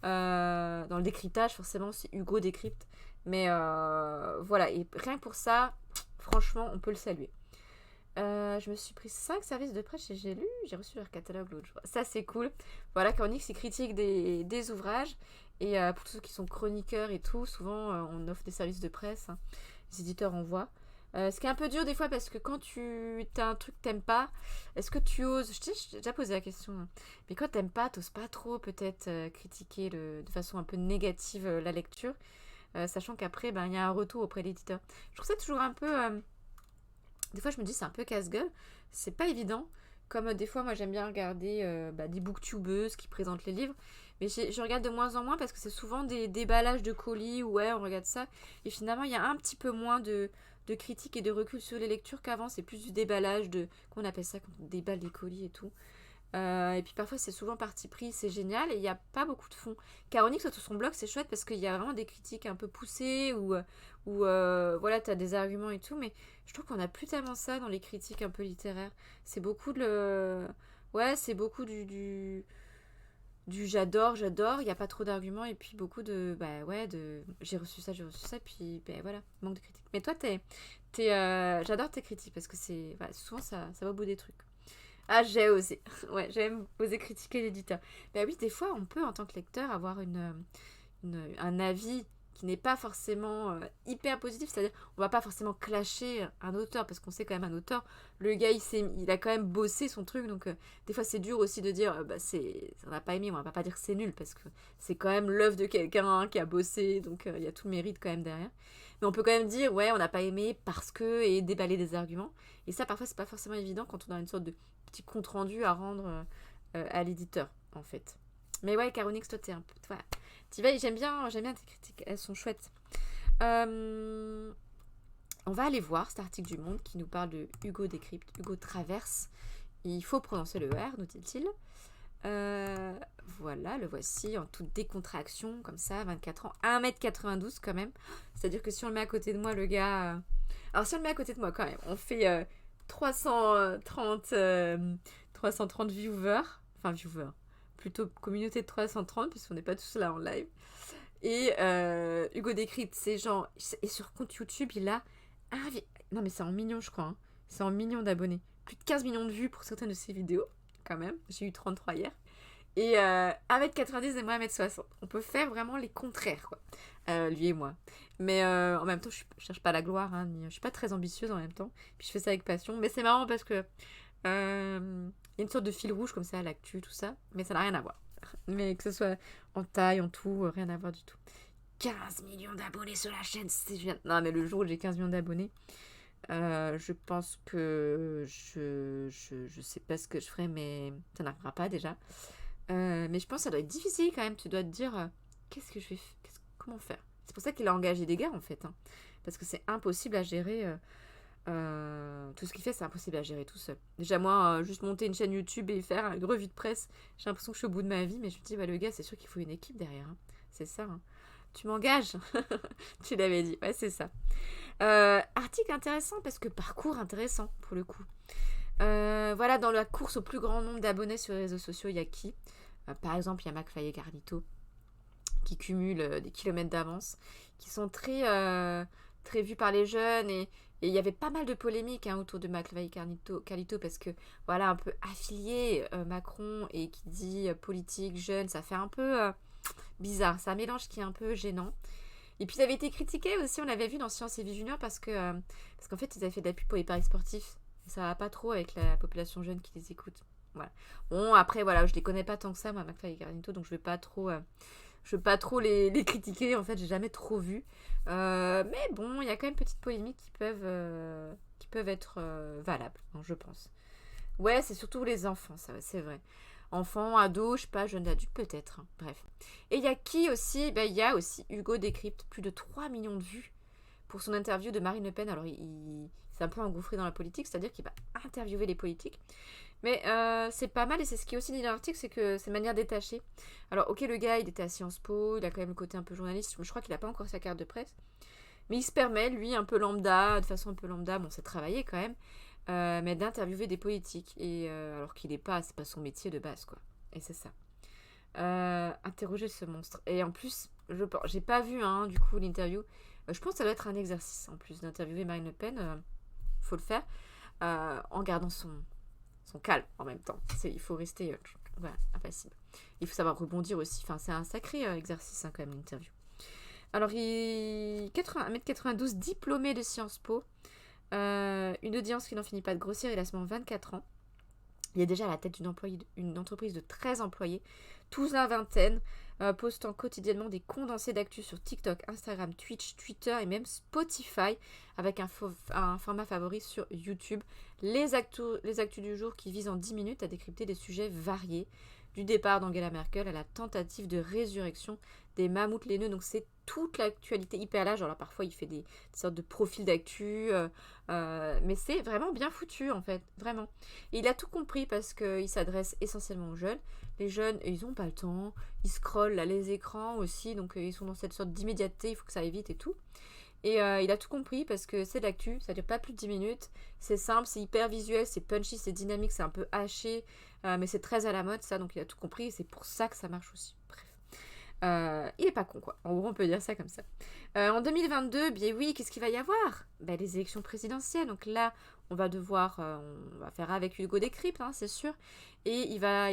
Dans le décryptage, forcément, si Hugo décrypte. Mais voilà, et rien que pour ça, franchement, on peut le saluer. Je me suis pris 5 services de presse chez J'ai lu, j'ai reçu leur catalogue l'autre jour. Ça, c'est cool. Voilà, Cornix, il critique des ouvrages. Et pour tous ceux qui sont chroniqueurs et tout, souvent, on offre des services de presse. Hein. Les éditeurs envoient. Ce qui est un peu dur des fois parce que quand tu as un truc que t'aimes pas, est-ce que tu oses... J'ai déjà posé la question, hein. Mais quand t'aimes pas, t'oses pas trop peut-être critiquer de façon un peu négative la lecture, sachant qu'après, il y a un retour auprès de l'éditeur. Je trouve ça toujours un peu... Des fois, je me dis c'est un peu casse-gueule. C'est pas évident. Comme des fois, moi, j'aime bien regarder des booktubeuses qui présentent les livres. Mais je regarde de moins en moins parce que c'est souvent des déballages de colis. Ouais, on regarde ça. Et finalement, il y a un petit peu moins de critiques et de recul sur les lectures qu'avant. C'est plus du déballage qu'on appelle ça quand on déballe des colis et tout. Et puis parfois c'est souvent parti pris, c'est génial et il n'y a pas beaucoup de fond. Caronix sur son blog c'est chouette parce qu'il y a vraiment des critiques un peu poussées ou voilà t'as des arguments et tout, mais je trouve qu'on n'a plus tellement ça dans les critiques un peu littéraires. C'est beaucoup c'est beaucoup du j'adore, il n'y a pas trop d'arguments et puis beaucoup de j'ai reçu ça, puis voilà, manque de critiques. Mais toi j'adore tes critiques parce que souvent ça va au bout des trucs. Ah, j'ai osé. Ouais, j'aime oser critiquer l'éditeur. Ben oui, des fois, on peut, en tant que lecteur, avoir un avis qui n'est pas forcément hyper positif. C'est-à-dire, on va pas forcément clasher un auteur, parce qu'on sait quand même un auteur, le gars, il a quand même bossé son truc. Donc, des fois, c'est dur aussi de dire, bah, on n'a pas aimé. On va pas dire que c'est nul, parce que c'est quand même l'œuvre de quelqu'un qui a bossé. Donc, il y a tout le mérite quand même derrière. Mais on peut quand même dire, ouais, on n'a pas aimé parce que, et déballer des arguments. Et ça, parfois, c'est pas forcément évident quand on a une sorte de petit compte rendu à rendre à l'éditeur, en fait. Mais ouais, Caronix, toi, t'es un peu. Voilà. J'aime bien tes critiques, elles sont chouettes. On va aller voir cet article du Monde qui nous parle de Hugo Décrypte, Hugo Traverse. Il faut prononcer le R, nous dit-il. Voilà, le voici en toute décontraction, comme ça, 24 ans, 1m92 quand même. C'est-à-dire que si on le met à côté de moi, le gars. Alors, si on le met à côté de moi, quand même, on fait 330, 330 viewers. Enfin, viewers. Plutôt communauté de 330, puisqu'on n'est pas tous là en live. Et Hugo Décrypte, c'est genre. Et sur compte YouTube, il a. Non, mais c'est en millions, je crois. Hein. C'est en millions d'abonnés. Plus de 15 millions de vues pour certaines de ses vidéos, quand même. J'ai eu 33 hier. Et 1m90 et moi 1m60. On peut faire vraiment les contraires, quoi. Lui et moi. Mais en même temps, je cherche pas la gloire, hein, je suis pas très ambitieuse en même temps. Puis je fais ça avec passion. Mais c'est marrant parce que il y a une sorte de fil rouge comme ça à l'actu, tout ça. Mais ça n'a rien à voir. Mais que ce soit en taille, en tout, rien à voir du tout. 15 millions d'abonnés sur la chaîne, c'est génial. Non, mais le jour où j'ai 15 millions d'abonnés, je pense que je sais pas ce que je ferai, mais ça n'arrivera pas déjà. Mais je pense que ça doit être difficile quand même. Tu dois te dire, qu'est-ce que je vais comment faire. C'est pour ça qu'il a engagé des gars en fait. Hein. Parce que c'est impossible à gérer. Tout ce qu'il fait, c'est impossible à gérer tout seul. Déjà, moi, juste monter une chaîne YouTube et faire une revue de presse, j'ai l'impression que je suis au bout de ma vie. Mais je me dis, bah, le gars, c'est sûr qu'il faut une équipe derrière. Hein. C'est ça. Hein. Tu m'engages. Tu l'avais dit. Ouais, c'est ça. Article intéressant parce que parcours intéressant pour le coup. Voilà, dans la course au plus grand nombre d'abonnés sur les réseaux sociaux, il y a qui Par exemple, il y a McFly et Carlito qui cumulent des kilomètres d'avance, qui sont très vus par les jeunes et il y avait pas mal de polémiques hein, autour de McFly et Carlito parce que voilà, un peu affilié Macron et qui dit politique, jeune, ça fait un peu bizarre. C'est un mélange qui est un peu gênant. Et puis, ça avait été critiqué aussi, on l'avait vu dans Science et Vie Junior parce qu'en fait, ils avaient fait de la pub pour les paris sportifs. Et ça va pas trop avec la population jeune qui les écoute. Voilà. Bon, après, voilà, je les connais pas tant que ça, moi, McFly et Carlito, donc je vais pas trop les critiquer. En fait, j'ai jamais trop vu. Mais bon, il y a quand même petites polémiques qui peuvent être valables, hein, je pense. Ouais, c'est surtout les enfants, ça, c'est vrai. Enfants, ados, je sais pas, jeunes adultes peut-être. Hein. Bref. Et il y a qui aussi Il y a aussi Hugo Décrypte, plus de 3 millions de vues pour son interview de Marine Le Pen. Alors, il s'est un peu engouffré dans la politique, c'est-à-dire qu'il va interviewer les politiques. Mais c'est pas mal, et c'est ce qui est aussi dit dans l'article, c'est que c'est de manière détachée. Alors, ok, le gars, il était à Sciences Po, il a quand même le côté un peu journaliste, je crois qu'il a pas encore sa carte de presse. Mais il se permet, lui, un peu lambda, de façon un peu lambda, bon, c'est travaillé quand même, mais d'interviewer des politiques. Et alors qu'il c'est pas son métier de base, quoi. Et c'est ça. Interroger ce monstre. Et en plus, j'ai pas vu, hein, du coup, l'interview. Je pense que ça doit être un exercice, en plus, d'interviewer Marine Le Pen. Faut le faire. En gardant son calme en même temps. Il faut rester voilà, impassible. Il faut savoir rebondir aussi. Enfin, c'est un sacré exercice, hein, quand même, l'interview. Alors, 1m92, diplômé de Sciences Po. Une audience qui n'en finit pas de grossir. Il a seulement 24 ans. Il est déjà à la tête d'une entreprise de 13 employés, tous la vingtaine, postant quotidiennement des condensés d'actu sur TikTok, Instagram, Twitch, Twitter et même Spotify, avec un format favori sur YouTube. Les actus du jour qui visent en 10 minutes à décrypter des sujets variés, du départ d'Angela Merkel à la tentative de résurrection des mammouths laineux. Donc c'est toute l'actualité hyper large. Alors parfois il fait des sortes de profils d'actu, mais c'est vraiment bien foutu en fait, vraiment. Et il a tout compris parce qu'il s'adresse essentiellement aux jeunes. Les jeunes, ils n'ont pas le temps, ils scrollent là, les écrans aussi, donc ils sont dans cette sorte d'immédiateté, il faut que ça aille vite et tout. Et il a tout compris parce que c'est de l'actu, ça dure pas plus de 10 minutes, c'est simple, c'est hyper visuel, c'est punchy, c'est dynamique, c'est un peu haché, mais c'est très à la mode ça, donc il a tout compris et c'est pour ça que ça marche aussi. Bref. Il est pas con quoi, en gros on peut dire ça comme ça. En 2022, bien oui, qu'est-ce qu'il va y avoir Les élections présidentielles, donc là on va faire avec Hugo Décrypte, hein, c'est sûr. Et il va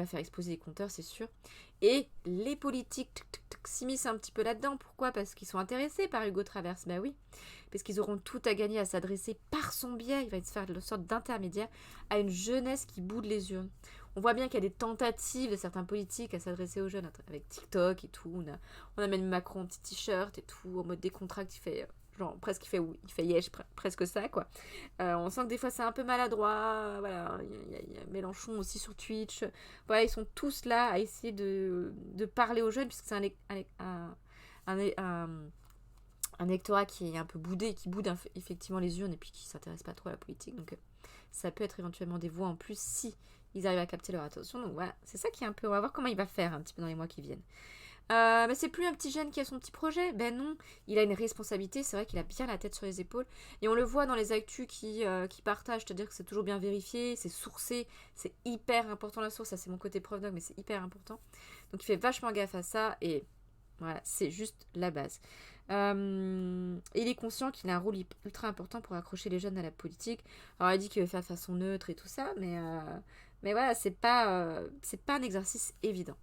faire exploser les compteurs, c'est sûr. Et les politiques s'immiscent un petit peu là-dedans. Pourquoi? Parce qu'ils sont intéressés par Hugo Traverse. Ben oui, parce qu'ils auront tout à gagner à s'adresser par son biais. Il va se faire une sorte d'intermédiaire à une jeunesse qui boude les urnes. On voit bien qu'il y a des tentatives de certains politiques à s'adresser aux jeunes avec TikTok et tout. On a même Macron en petit t-shirt et tout, en mode décontracté, il fait genre presque il fait yesh, presque ça quoi. On sent que des fois c'est un peu maladroit. Voilà, il y a Mélenchon aussi sur Twitch. Voilà, ils sont tous là à essayer de parler aux jeunes puisque c'est un électorat qui est un peu boudé, qui boude effectivement les urnes et puis qui s'intéresse pas trop à la politique. Donc ça peut être éventuellement des voix en plus si ils arrivent à capter leur attention. Donc voilà, c'est ça qui est un peu... On va voir comment il va faire un petit peu dans les mois qui viennent. Mais c'est plus un petit jeune qui a son petit projet. Ben non, il a une responsabilité. C'est vrai qu'il a bien la tête sur les épaules. Et on le voit dans les actus qui partagent. C'est-à-dire que c'est toujours bien vérifié, c'est sourcé. C'est hyper important la source. Ça, c'est mon côté prof doc, mais c'est hyper important. Donc il fait vachement gaffe à ça. Et voilà, c'est juste la base. Il est conscient qu'il a un rôle ultra important pour accrocher les jeunes à la politique. Alors il dit qu'il veut faire de façon neutre et tout ça. Mais voilà, c'est pas un exercice évident.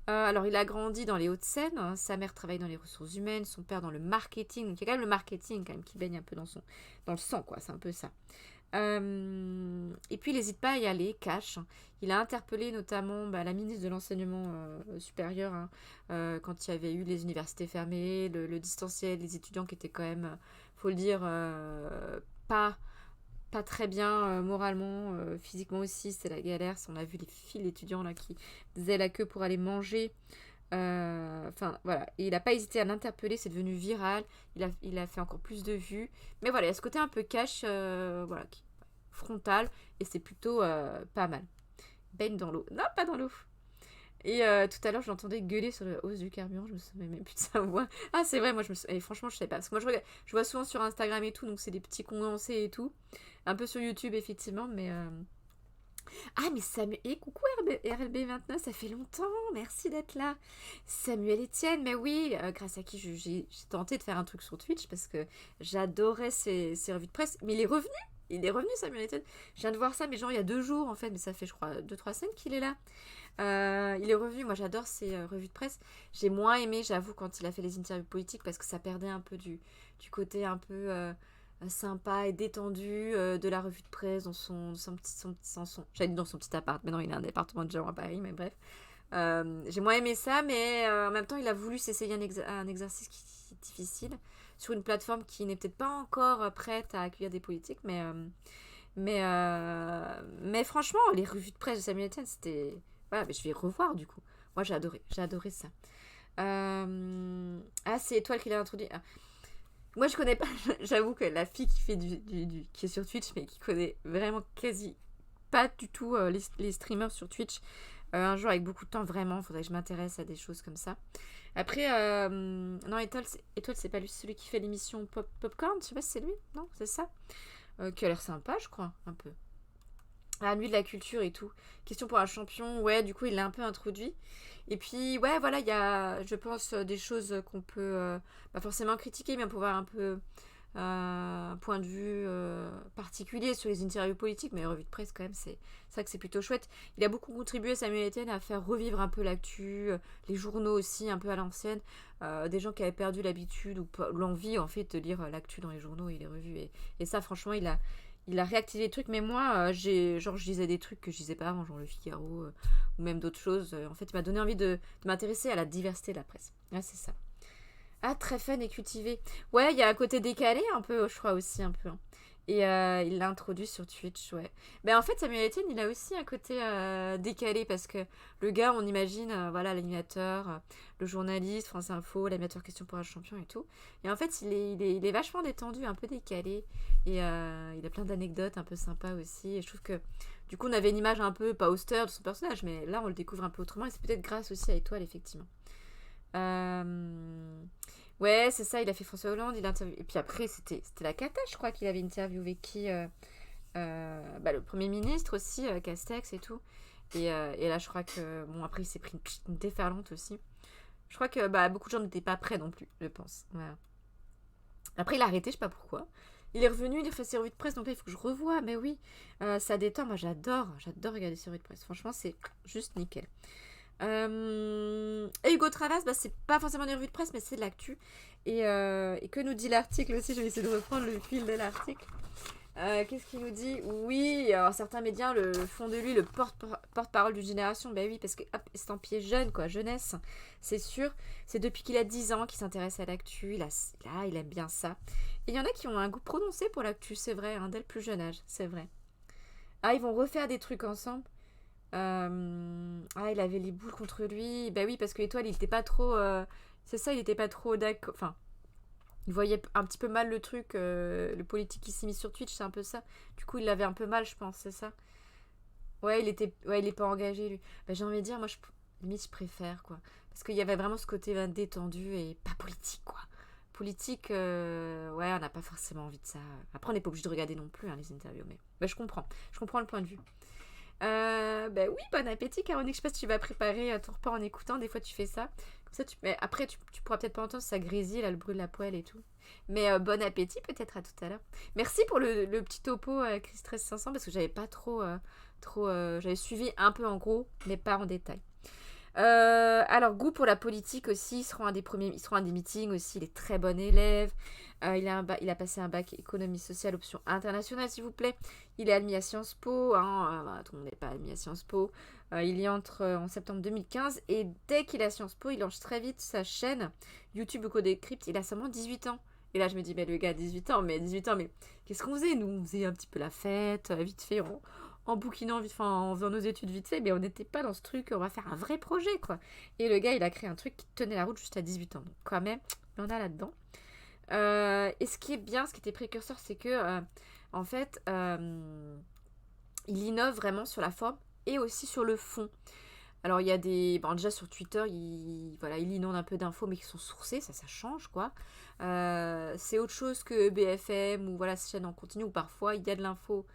Alors, il a grandi dans les Hauts-de-Seine. Hein. Sa mère travaille dans les ressources humaines, son père dans le marketing. Donc, il y a quand même le marketing quand même, qui baigne un peu dans le sang, quoi. C'est un peu ça. Et puis, il n'hésite pas à y aller, cash. Il a interpellé notamment la ministre de l'Enseignement supérieur quand il y avait eu les universités fermées, le distanciel, les étudiants qui étaient quand même, faut le dire, pas très bien moralement, physiquement aussi, c'est la galère. On a vu les files d'étudiants là qui faisaient la queue pour aller manger. Enfin voilà, et il n'a pas hésité à l'interpeller, c'est devenu viral. Il a fait encore plus de vues. Mais voilà, il y a ce côté un peu cash, voilà, frontal, et c'est plutôt pas mal. Baigne dans l'eau. Non, pas dans l'eau. Et tout à l'heure, je l'entendais gueuler sur la hausse du carburant. Je me souviens même plus de sa voix. Ah, c'est vrai, moi, et franchement, je sais pas. Parce que moi, je vois souvent sur Instagram et tout, donc c'est des petits condensés et tout. Un peu sur YouTube, effectivement, mais... Ah, mais Samuel... Et coucou RLB29, ça fait longtemps, merci d'être là. Samuel Etienne, mais oui, grâce à qui j'ai tenté de faire un truc sur Twitch, parce que j'adorais ses revues de presse. Mais il est revenu, Samuel Etienne. Je viens de voir ça, mais genre il y a 2 jours, en fait, mais ça fait, je crois, 2-3 semaines qu'il est là. Il est revenu, moi j'adore ses revues de presse. J'ai moins aimé, j'avoue, quand il a fait les interviews politiques parce que ça perdait un peu du côté un peu sympa et détendu de la revue de presse dans j'allais dire dans son petit appart, mais non, il a un appartement de genre à Paris, mais bref. J'ai moins aimé ça, mais en même temps, il a voulu s'essayer un exercice qui est difficile sur une plateforme qui n'est peut-être pas encore prête à accueillir des politiques, mais franchement, les revues de presse de Samuel Etienne, c'était... Voilà, mais je vais revoir du coup. Moi, j'ai adoré ça. Ah, c'est Étoile qui l'a introduit. Ah. Moi, je connais pas, j'avoue que la fille qui fait qui est sur Twitch, mais qui connaît vraiment quasi pas du tout les streamers sur Twitch. Un jour, avec beaucoup de temps, vraiment, faudrait que je m'intéresse à des choses comme ça. Après, non, Étoile, c'est pas lui, c'est celui qui fait l'émission Popcorn, je sais pas si c'est lui, non, c'est ça. Qui a l'air sympa, je crois, un peu. Ah, nuit de la culture et tout. Question pour un champion, ouais, du coup, il l'a un peu introduit. Et puis, ouais, voilà, il y a, je pense, des choses qu'on peut pas forcément critiquer, mais on peut voir un peu un point de vue particulier sur les interviews politiques, mais les revues de presse, quand même, c'est vrai que c'est plutôt chouette. Il a beaucoup contribué, Samuel Etienne, à faire revivre un peu l'actu, les journaux aussi, un peu à l'ancienne. Des gens qui avaient perdu l'habitude ou l'envie, en fait, de lire l'actu dans les journaux et les revues. Et ça, franchement, il a réactivé les trucs, mais moi, je lisais des trucs que je lisais pas avant, genre Le Figaro, ou même d'autres choses. En fait, il m'a donné envie de m'intéresser à la diversité de la presse. Ah, c'est ça. Ah, très fun et cultivé. Ouais, il y a un côté décalé, un peu, je crois aussi, un peu. Hein. Et il l'a introduit sur Twitch, ouais. Ben, en fait, Samuel Etienne, il a aussi un côté décalé, parce que le gars, on imagine, voilà, l'animateur, le journaliste, France Info, l'animateur question pour un champion et tout. Et en fait, il est vachement détendu, un peu décalé. Et il a plein d'anecdotes un peu sympas aussi. Et je trouve que, du coup, on avait une image un peu, pas austère de son personnage, mais là, on le découvre un peu autrement. Et c'est peut-être grâce aussi à Étoile, effectivement. Ouais, c'est ça, il a fait François Hollande, il a interviewé. Et puis après, c'était la cata, je crois qu'il avait interviewé qui le Premier ministre aussi, Castex et tout. Et là, je crois que... Bon, après, il s'est pris une déferlante aussi. Je crois que beaucoup de gens n'étaient pas prêts non plus, je pense. Voilà. Après, il a arrêté, je sais pas pourquoi. Il est revenu, il a fait ses revues de presse, donc là, il faut que je revoie. Mais oui, ça détend. Moi, j'adore regarder ses revues de presse. Franchement, c'est juste nickel. Et Hugo Travas, c'est pas forcément des revues de presse, mais c'est de l'actu. Et que nous dit l'article aussi? Je vais essayer de reprendre le fil de l'article. Qu'est-ce qu'il nous dit? Oui, alors certains médias le font de lui le porte-parole d'une génération. Ben oui, parce que hop, estampillé jeune, quoi, jeunesse, c'est sûr. C'est depuis qu'il a 10 ans qu'il s'intéresse à l'actu. Il aime bien ça. Et il y en a qui ont un goût prononcé pour l'actu, c'est vrai, dès le plus jeune âge, c'est vrai. Ah, ils vont refaire des trucs ensemble. Ah, il avait les boules contre lui. Ben oui, parce que Étoile, il était pas trop. C'est ça, il était pas trop d'accord. Enfin, il voyait un petit peu mal le truc, le politique qui s'est mis sur Twitch, c'est un peu ça. Du coup, il l'avait un peu mal, je pense, c'est ça. Ouais, il est pas engagé, lui. Bah, j'ai envie de dire, moi, limite, je préfère, quoi. Parce qu'il y avait vraiment ce côté détendu et pas politique, quoi. Politique, ouais, on n'a pas forcément envie de ça. Après, on n'est pas obligé de regarder non plus, les interviews, mais bah, je comprends. Je comprends le point de vue. Ben oui, bon appétit, Caroline. Je sais pas si tu vas préparer ton repas en écoutant. Des fois, tu fais ça. Comme ça, mais après, tu pourras peut-être pas entendre ça grésille, là, le bruit de la poêle et tout. Mais bon appétit, peut-être à tout à l'heure. Merci pour le petit topo, Chris 13500, parce que j'avais pas j'avais suivi un peu en gros, mais pas en détail. Alors, goût pour la politique aussi, il seront à des meetings aussi, il est très bon élève. Il a passé un bac économie sociale option internationale, s'il vous plaît. Il est admis à Sciences Po, tout le monde n'est pas admis à Sciences Po. Il y entre en septembre 2015 et dès qu'il est à Sciences Po, il lance très vite sa chaîne YouTube Codecrypt. Il a seulement 18 ans. Et là, je me dis, mais le gars, 18 ans, mais qu'est-ce qu'on faisait? Nous, on faisait un petit peu la fête, vite fait, en bouquinant vite, en faisant nos études vite fait, mais on n'était pas dans ce truc, on va faire un vrai projet, quoi. Et le gars, il a créé un truc qui tenait la route juste à 18 ans. Donc, quand même, il y en a là-dedans. Et ce qui est bien, ce qui était précurseur, c'est que, en fait, il innove vraiment sur la forme et aussi sur le fond. Alors, il y a des... Bon, déjà, sur Twitter, il inonde un peu d'infos, mais qui sont sourcées, ça change, quoi. C'est autre chose que BFM, ou voilà, ces chaînes en continu, où parfois, il y a de l'info.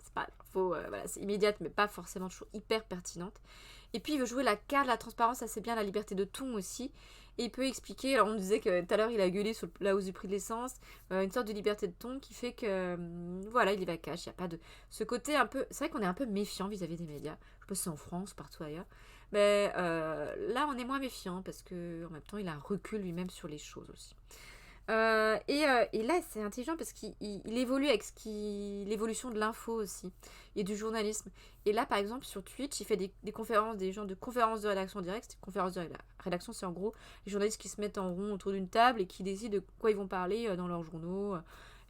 C'est pas l'info, c'est immédiate, mais pas forcément toujours hyper pertinente. Et puis, il veut jouer la carte de la transparence, ça c'est bien, la liberté de ton aussi. Et il peut expliquer, alors on disait que tout à l'heure, il a gueulé sur la hausse du prix de l'essence, une sorte de liberté de ton qui fait que, voilà, il y va cash, il n'y a pas de... Ce côté un peu... C'est vrai qu'on est un peu méfiant vis-à-vis des médias. Je sais pas si c'est en France, partout ailleurs. Mais là, on est moins méfiant parce que en même temps, il a un recul lui-même sur les choses aussi. Et là, c'est intelligent parce qu'il évolue avec l'évolution de l'info aussi et du journalisme. Et là, par exemple, sur Twitch, il fait des conférences, des genres de conférences de rédaction directe. Conférences de rédaction, c'est en gros les journalistes qui se mettent en rond autour d'une table et qui décident de quoi ils vont parler dans leurs journaux,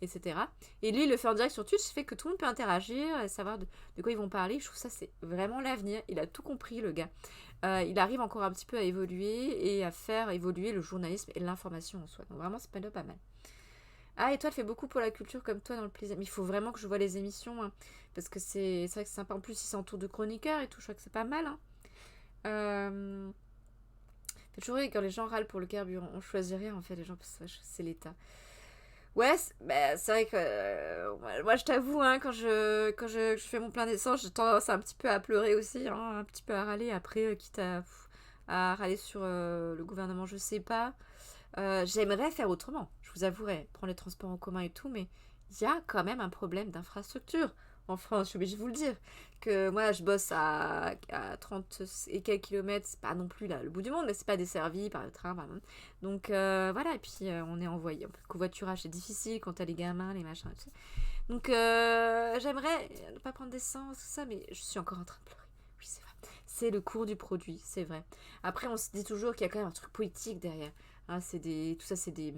etc. Et lui, il le fait en direct sur Twitch, ce qui fait que tout le monde peut interagir, savoir de quoi ils vont parler. Je trouve ça, c'est vraiment l'avenir. Il a tout compris, le gars. Il arrive encore un petit peu à évoluer et à faire évoluer le journalisme et l'information en soi. Donc vraiment, c'est pas mal. Ah, et toi, elle fait beaucoup pour la culture comme toi dans le plaisir. Mais il faut vraiment que je vois les émissions, parce que c'est vrai que c'est sympa. En plus, ils s'entourent de chroniqueurs et tout. Je crois que c'est pas mal. Fait toujours rire quand les gens râlent pour le carburant. On choisit rien, en fait, les gens, parce que c'est l'État. Ouais, c'est vrai que moi je t'avoue, quand je fais mon plein d'essence, j'ai tendance un petit peu à pleurer aussi, un petit peu à râler. Après, quitte à râler sur le gouvernement, je sais pas. J'aimerais faire autrement, je vous avouerai, prendre les transports en commun et tout, mais il y a quand même un problème d'infrastructure en France, je suis obligée de vous le dire. Que moi, je bosse à 30 et quelques kilomètres, c'est pas non plus là, le bout du monde, mais c'est pas desservi par le train, par exemple. Donc voilà, et puis on est envoyé. Le covoiturage, c'est difficile quand t'as les gamins, les machins, tout ça. Donc j'aimerais ne pas prendre d'essence, tout ça, mais je suis encore en train de pleurer. Oui, c'est vrai. C'est le cours du produit, c'est vrai. Après, on se dit toujours qu'il y a quand même un truc politique derrière. Tout ça, c'est des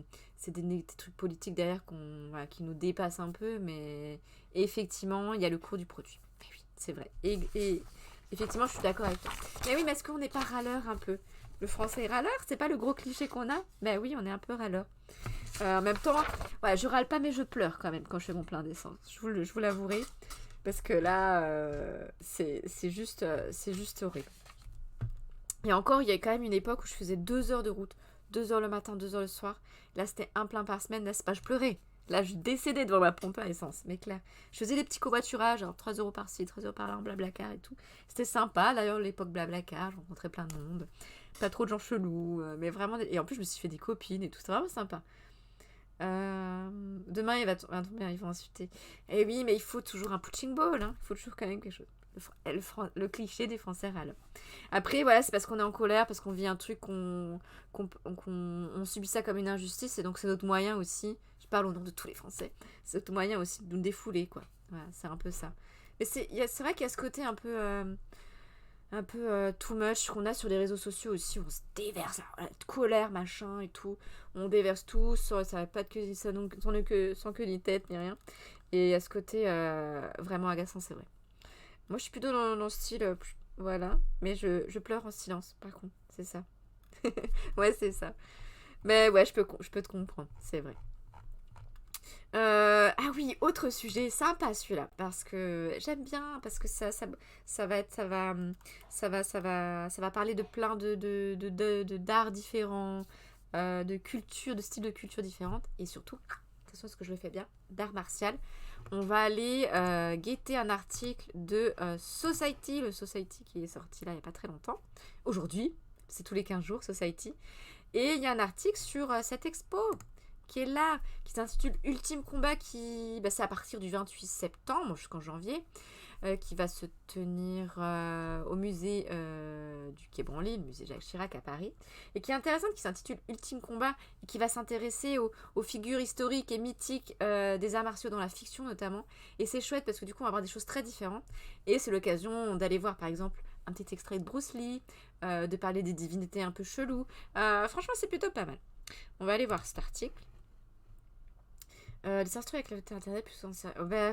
trucs politiques derrière qui nous dépassent un peu, mais effectivement, il y a le cours du produit. Mais oui, c'est vrai. Et effectivement, je suis d'accord avec toi. Mais oui, mais est-ce qu'on n'est pas râleur un peu? Le français est râleur, c'est pas le gros cliché qu'on a? Ben oui, on est un peu râleur. En même temps, ouais, je râle pas, mais je pleure quand même quand je fais mon plein d'essence. Je vous l'avouerai. Parce que là, c'est juste horrible. Et encore, il y a quand même une époque où je faisais 2 heures de route. 2 heures le matin, 2 heures le soir. Là, c'était un plein par semaine. Là, c'est pas je pleurais. Là, je décédais devant ma pompe à essence. Mais clair. Je faisais des petits covoiturages, alors 3 euros par-ci, 3 euros par-là, en blablacar et tout. C'était sympa. D'ailleurs, l'époque blablacar, je rencontrais plein de monde. Pas trop de gens chelous. Mais vraiment. Et en plus, je me suis fait des copines et tout. C'était vraiment sympa. Demain, attends, ils vont insulter. Eh oui, mais il faut toujours un punching ball. Hein. Il faut toujours quand même quelque chose. Le cliché des Français râlent. Après, voilà, c'est parce qu'on est en colère, parce qu'on vit un truc, on subit ça comme une injustice, et donc c'est notre moyen aussi. Je parle au nom de tous les Français. C'est notre moyen aussi de nous défouler, quoi. Voilà, c'est un peu ça. Mais c'est vrai qu'il y a ce côté un peu too much qu'on a sur les réseaux sociaux aussi. On se déverse, alors, la colère, machin et tout. On déverse tout, ça va pas que ça, donc, sans queue ni tête ni rien. Et il y a ce côté vraiment agaçant, c'est vrai. Moi, je suis plutôt dans le style, voilà, mais je pleure en silence, par contre, c'est ça. Ouais, c'est ça. Mais ouais, je peux te comprendre, c'est vrai. Ah oui, autre sujet sympa celui-là, parce que j'aime bien, parce que ça va être, ça va parler de plein d'arts différents, de cultures, de styles de culture différentes, et surtout, attention à ce que je le fais bien, d'art martial. On va aller guetter un article de Society, le Society qui est sorti là il n'y a pas très longtemps, aujourd'hui, c'est tous les 15 jours, Society, et il y a un article sur cette expo qui est là, qui s'intitule Ultime Combat, c'est à partir du 28 septembre jusqu'en janvier, qui va se tenir au musée du Quai Branly, le musée Jacques Chirac à Paris, et qui est intéressante, qui s'intitule Ultime Combat, et qui va s'intéresser aux figures historiques et mythiques des arts martiaux dans la fiction notamment. Et c'est chouette parce que du coup on va avoir des choses très différentes, et c'est l'occasion d'aller voir par exemple un petit extrait de Bruce Lee, de parler des divinités un peu cheloues. Franchement c'est plutôt pas mal. On va aller voir cet article. Les instruments avec l'internet plus en série. Ouais,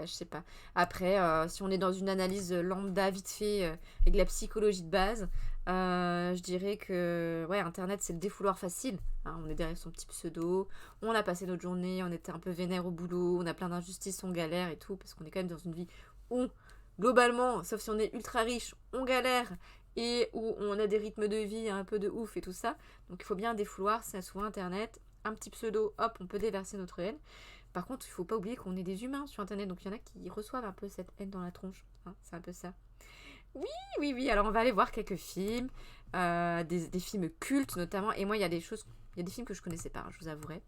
je sais pas. Après, si on est dans une analyse lambda vite fait, avec la psychologie de base, je dirais que ouais, internet c'est le défouloir facile. Hein, on est derrière son petit pseudo, on a passé notre journée, on était un peu vénère au boulot, on a plein d'injustices, on galère et tout, parce qu'on est quand même dans une vie où, globalement, sauf si on est ultra riche, on galère et où on a des rythmes de vie un peu de ouf et tout ça. Donc il faut bien un défouloir, c'est souvent internet un petit pseudo, hop, on peut déverser notre haine. Par contre, il faut pas oublier qu'on est des humains sur Internet, donc il y en a qui reçoivent un peu cette haine dans la tronche. Hein, c'est un peu ça. Oui, alors on va aller voir quelques films, des films cultes notamment, et moi il y a des films que je connaissais pas, hein, je vous avouerai.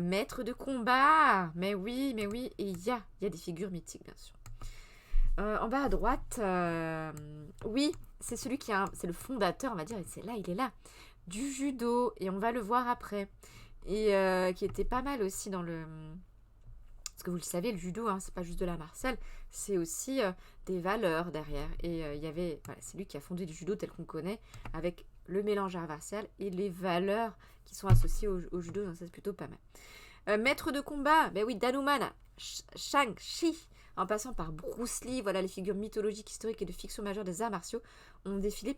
Maître de combat, mais oui, et il y a des figures mythiques bien sûr. En bas à droite, oui, c'est c'est le fondateur, on va dire, et il est là, du judo, et on va le voir après. Et qui était pas mal aussi dans le... Parce que vous le savez, le judo, hein, c'est pas juste de la martiale, c'est aussi des valeurs derrière. Et il y avait... Voilà, c'est lui qui a fondé le judo tel qu'on connaît, avec le mélange art martial et les valeurs qui sont associées au judo, donc ça c'est plutôt pas mal. Maître de combat, ben oui, Danuman, Shang-Chi, en passant par Bruce Lee, voilà les figures mythologiques, historiques et de fiction majeure des arts martiaux ont défilé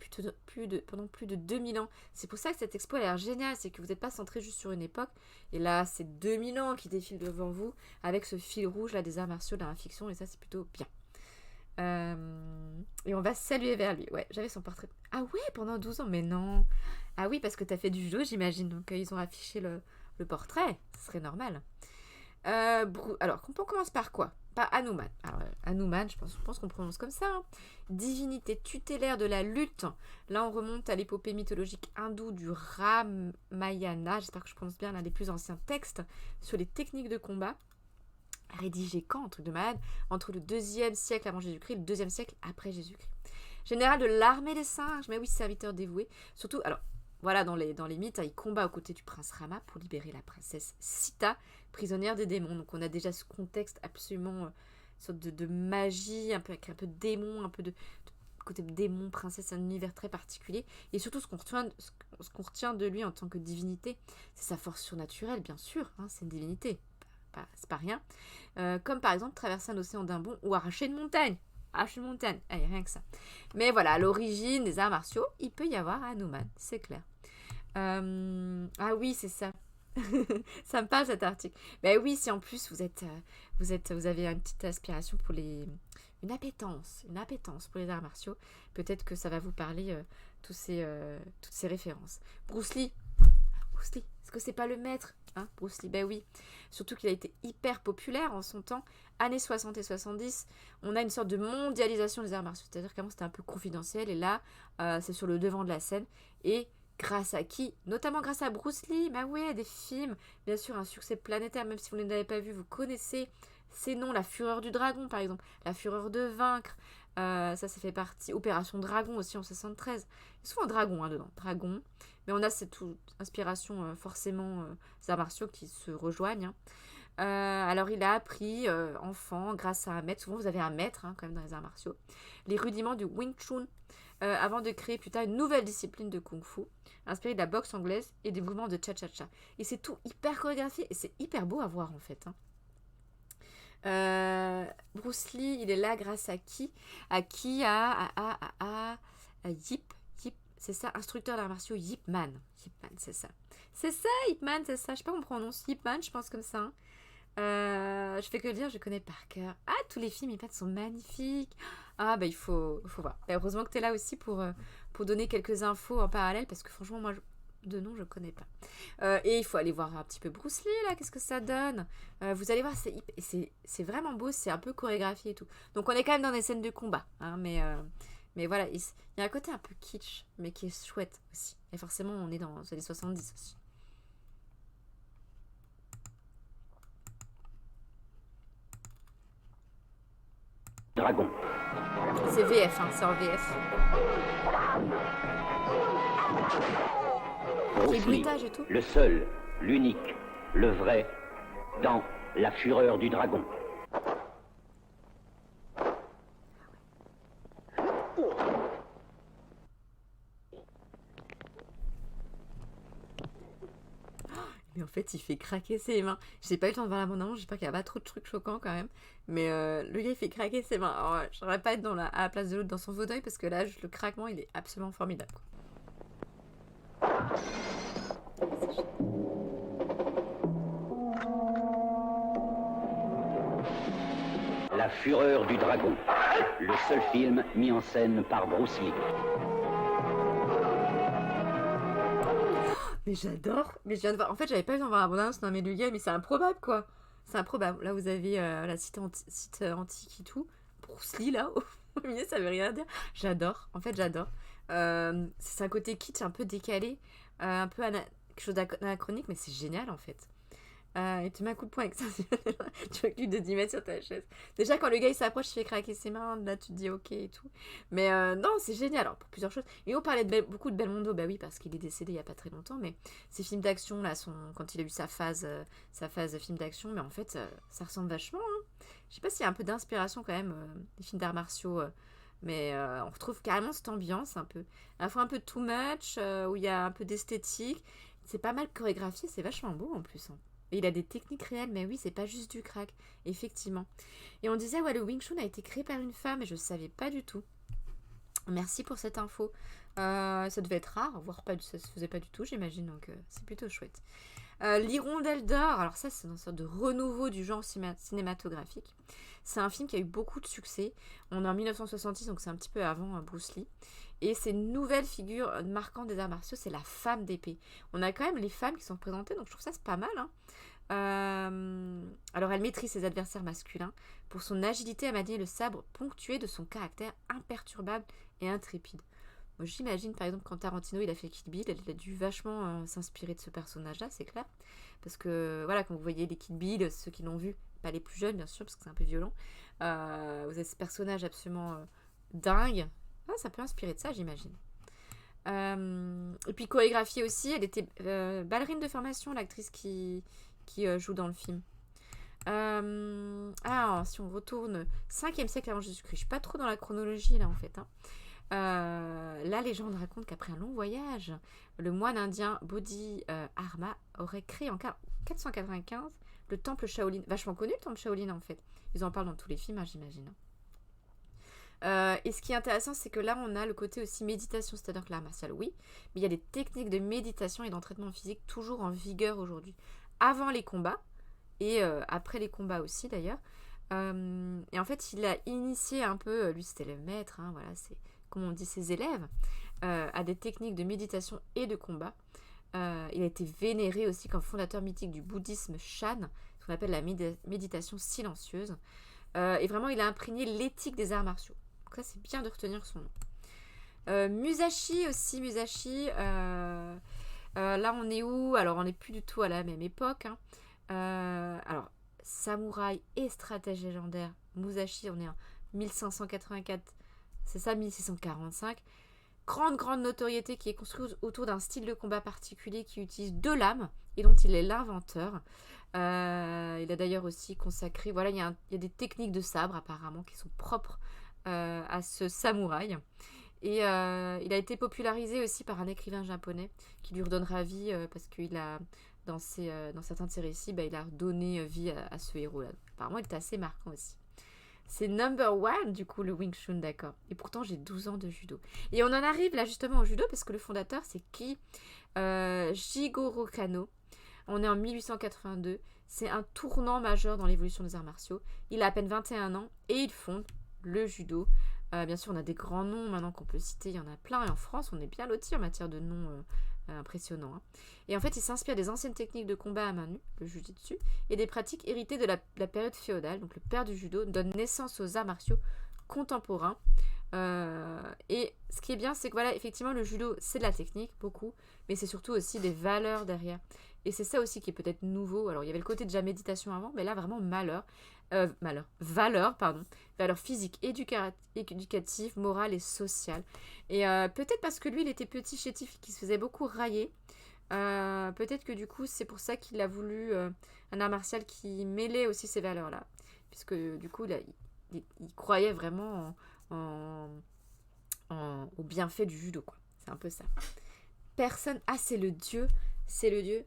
pendant plus de 2000 ans. C'est pour ça que cette expo a l'air géniale, c'est que vous n'êtes pas centré juste sur une époque, et là c'est 2000 ans qui défilent devant vous, avec ce fil rouge là des arts martiaux dans la fiction, et ça c'est plutôt bien. Et on va saluer vers lui. Ouais, j'avais son portrait. Ah ouais, pendant 12 ans, mais non. Ah oui, parce que t'as fait du judo, j'imagine, donc ils ont affiché le portrait, ce serait normal. Alors, on commence par quoi? Pas Hanuman. Alors, Hanuman, je pense qu'on prononce comme ça. Hein. Divinité tutélaire de la lutte. Là, on remonte à l'épopée mythologique hindoue du Ramayana. J'espère que je prononce bien l'un des plus anciens textes sur les techniques de combat. Rédigé quand, un truc de malade, entre le 2e siècle avant Jésus-Christ et le 2e siècle après Jésus-Christ. Général de l'armée des singes, mais oui, serviteur dévoué. Surtout, alors, voilà, dans les mythes, il combat aux côtés du prince Rama pour libérer la princesse Sita, prisonnière des démons. Donc on a déjà ce contexte absolument, une sorte de magie, avec un peu de démon, un peu de côté démon, princesse, un univers très particulier. Et surtout, ce qu'on retient de lui en tant que divinité, c'est sa force surnaturelle, bien sûr, hein, c'est une divinité, c'est pas rien. Comme par exemple traverser un océan d'un bond ou arracher une montagne. Allez, rien que ça. Mais voilà, à l'origine des arts martiaux, il peut y avoir Hanuman, c'est clair. Ah oui, c'est ça. Ça me parle cet article. Ben oui, si en plus vous avez une petite aspiration pour une appétence pour les arts martiaux, peut-être que ça va vous parler toutes ces références. Bruce Lee, est-ce que c'est pas le maître, hein, Bruce Lee? Ben oui. Surtout qu'il a été hyper populaire en son temps, années 60 et 70. On a une sorte de mondialisation des arts martiaux, c'est-à-dire qu'avant c'était un peu confidentiel, et là c'est sur le devant de la scène, et Grâce à qui? Notamment grâce à Bruce Lee. Bah ouais, des films. Bien sûr, un succès planétaire, même si vous ne l'avez pas vu, vous connaissez ces noms. La Fureur du Dragon, par exemple. La Fureur de Vaincre. Ça fait partie. Opération Dragon aussi en 73. Il y a souvent Dragon dedans. Dragon. Mais on a cette inspiration, forcément, des arts martiaux qui se rejoignent. Alors, il a appris, enfant, grâce à un maître. Souvent, vous avez un maître, quand même, dans les arts martiaux. Les rudiments du Wing Chun. Avant de créer plus tard une nouvelle discipline de Kung Fu, inspirée de la boxe anglaise et des mouvements de cha-cha-cha. Et c'est tout hyper chorégraphié et c'est hyper beau à voir en fait. Bruce Lee, il est là grâce à qui? À Yip, c'est ça, instructeur d'arts martiaux Yip Man. Yip Man, c'est ça. C'est ça, Yip Man, c'est ça. Je sais pas comment on prononce Yip Man, je pense comme ça. Je fais que le dire, je connais par cœur. Ah, tous les films, Yip Man sont magnifiques. Ah, bah il faut voir. Et heureusement que tu es là aussi pour donner quelques infos en parallèle, parce que franchement, moi, de nom, je connais pas. Et il faut aller voir un petit peu Bruce Lee, là, qu'est-ce que ça donne. Vous allez voir, c'est vraiment beau, c'est un peu chorégraphié et tout. Donc on est quand même dans des scènes de combat, mais voilà, il y a un côté un peu kitsch, mais qui est chouette aussi. Et forcément, on est dans les années 70 aussi. Dragon. C'est VF, c'est en VF. Bruce Lee, Et tout. le seul, l'unique, le vrai, dans La Fureur du Dragon. Mais en fait, il fait craquer ses mains. J'ai pas eu le temps de voir la bande-annonce, j'espère qu'il n'y a pas trop de trucs choquants quand même. Mais le gars, il fait craquer ses mains. Alors, j'aimerais pas être à la place de l'autre dans son fauteuil parce que là, juste le craquement, il est absolument formidable. La Fureur du Dragon, le seul film mis en scène par Bruce Lee. Mais j'adore. Mais je viens de voir. En fait, j'avais pas eu le temps de voir la bande-annonce, non mais le gars, mais c'est improbable quoi. C'est improbable. Là, vous avez la site antique et tout. Bruce Lee là, au milieu, ça veut rien dire. J'adore. En fait, j'adore. C'est un côté kitsch un peu décalé, un peu quelque chose d'anachronique, mais c'est génial en fait. Et tu mets un coup de poing avec ça. Tu veux que lui de 10 mètres sur ta chaise. Déjà, quand le gars il s'approche, il fait craquer ses mains. Là, tu te dis ok et tout. Mais non, c'est génial. Alors, pour plusieurs choses. Et on parlait de beaucoup de Belmondo. Bah oui, parce qu'il est décédé il y a pas très longtemps. Mais ces films d'action, là, quand il a eu sa phase de film d'action. Mais en fait, ça ressemble vachement. Je sais pas s'il y a un peu d'inspiration quand même des films d'arts martiaux. Mais on retrouve carrément cette ambiance un peu. À la fois un peu too much, où il y a un peu d'esthétique. C'est pas mal chorégraphié. C'est vachement beau en plus. Et il a des techniques réelles, mais oui, c'est pas juste du crack, effectivement. Et on disait, ouais, le Wing Chun a été créé par une femme, et je savais pas du tout. Merci pour cette info. Ça devait être rare, voire pas, ça se faisait pas du tout, j'imagine, donc c'est plutôt chouette. L'Hirondelle d'or, alors ça, c'est une sorte de renouveau du genre cinématographique. C'est un film qui a eu beaucoup de succès. On est en 1966, donc c'est un petit peu avant Bruce Lee. Et c'est une nouvelle figure marquante des arts martiaux, c'est la femme d'épée. On a quand même les femmes qui sont représentées, donc je trouve ça c'est pas mal. Alors elle maîtrise ses adversaires masculins pour son agilité à manier le sabre, ponctué de son caractère imperturbable et intrépide. Moi, j'imagine par exemple quand Tarantino il a fait Kill Bill, il a dû vachement s'inspirer de ce personnage-là, c'est clair. Parce que voilà, quand vous voyez les Kill Bill, ceux qui l'ont vu, pas les plus jeunes bien sûr, parce que c'est un peu violent, vous avez ce personnage absolument dingue. Ah, ça peut inspirer de ça, j'imagine. Et puis chorégraphie aussi, elle était ballerine de formation, l'actrice qui joue dans le film. Si on retourne 5e siècle avant Jésus-Christ, je suis pas trop dans la chronologie là en fait. La légende raconte qu'après un long voyage, le moine indien Bodhi Dharma aurait créé en 495 le temple Shaolin. Vachement connu le temple Shaolin en fait. Ils en parlent dans tous les films, j'imagine. Et ce qui est intéressant, c'est que là, on a le côté aussi méditation, c'est-à-dire que l'art martial, oui, mais il y a des techniques de méditation et d'entraînement physique toujours en vigueur aujourd'hui. Avant les combats, et après les combats aussi d'ailleurs. Et en fait, il a initié un peu, lui c'était le maître, voilà, c'est comme on dit ses élèves, à des techniques de méditation et de combat. Il a été vénéré aussi comme fondateur mythique du bouddhisme Shan, ce qu'on appelle la méditation silencieuse. Et vraiment, il a imprégné l'éthique des arts martiaux. Donc ça, c'est bien de retenir son nom. Musashi aussi, là, on est où? Alors, on n'est plus du tout à la même époque. Hein. Alors, samouraï et stratège légendaire, Musashi, on est en 1584, c'est ça, 1645. Grande notoriété qui est construite autour d'un style de combat particulier qui utilise deux lames et dont il est l'inventeur. Il a d'ailleurs aussi consacré, voilà, il y a des techniques de sabre apparemment qui sont propres à ce samouraï. Et il a été popularisé aussi par un écrivain japonais qui lui redonnera vie parce qu'il a, dans certains de ses récits, il a redonné vie à ce héros-là. Apparemment, il était assez marquant aussi. C'est number one, du coup, le Wing Chun, d'accord. Et pourtant, j'ai 12 ans de judo. Et on en arrive là justement au judo parce que le fondateur, c'est qui? Jigoro Kano. On est en 1882. C'est un tournant majeur dans l'évolution des arts martiaux. Il a à peine 21 ans et il fonde le judo. Bien sûr, on a des grands noms maintenant qu'on peut citer. Il y en a plein. Et en France, on est bien lotis en matière de noms impressionnants. Hein. Et en fait, il s'inspire des anciennes techniques de combat à main nue, le jujitsu, et des pratiques héritées de la période féodale. Donc, le père du judo donne naissance aux arts martiaux contemporains. Et ce qui est bien, c'est que voilà, effectivement, le judo, c'est de la technique, beaucoup, mais c'est surtout aussi des valeurs derrière. Et c'est ça aussi qui est peut-être nouveau. Alors, il y avait le côté déjà méditation avant, mais là, vraiment, valeur physique, éducative, morale et sociale. Et peut-être parce que lui, il était petit chétif, qu'il se faisait beaucoup railler. Peut-être que du coup, c'est pour ça qu'il a voulu un art martial qui mêlait aussi ces valeurs-là. Puisque du coup, il croyait vraiment au bienfait du judo, quoi. C'est un peu ça. Personne... Ah, c'est le dieu. C'est le dieu.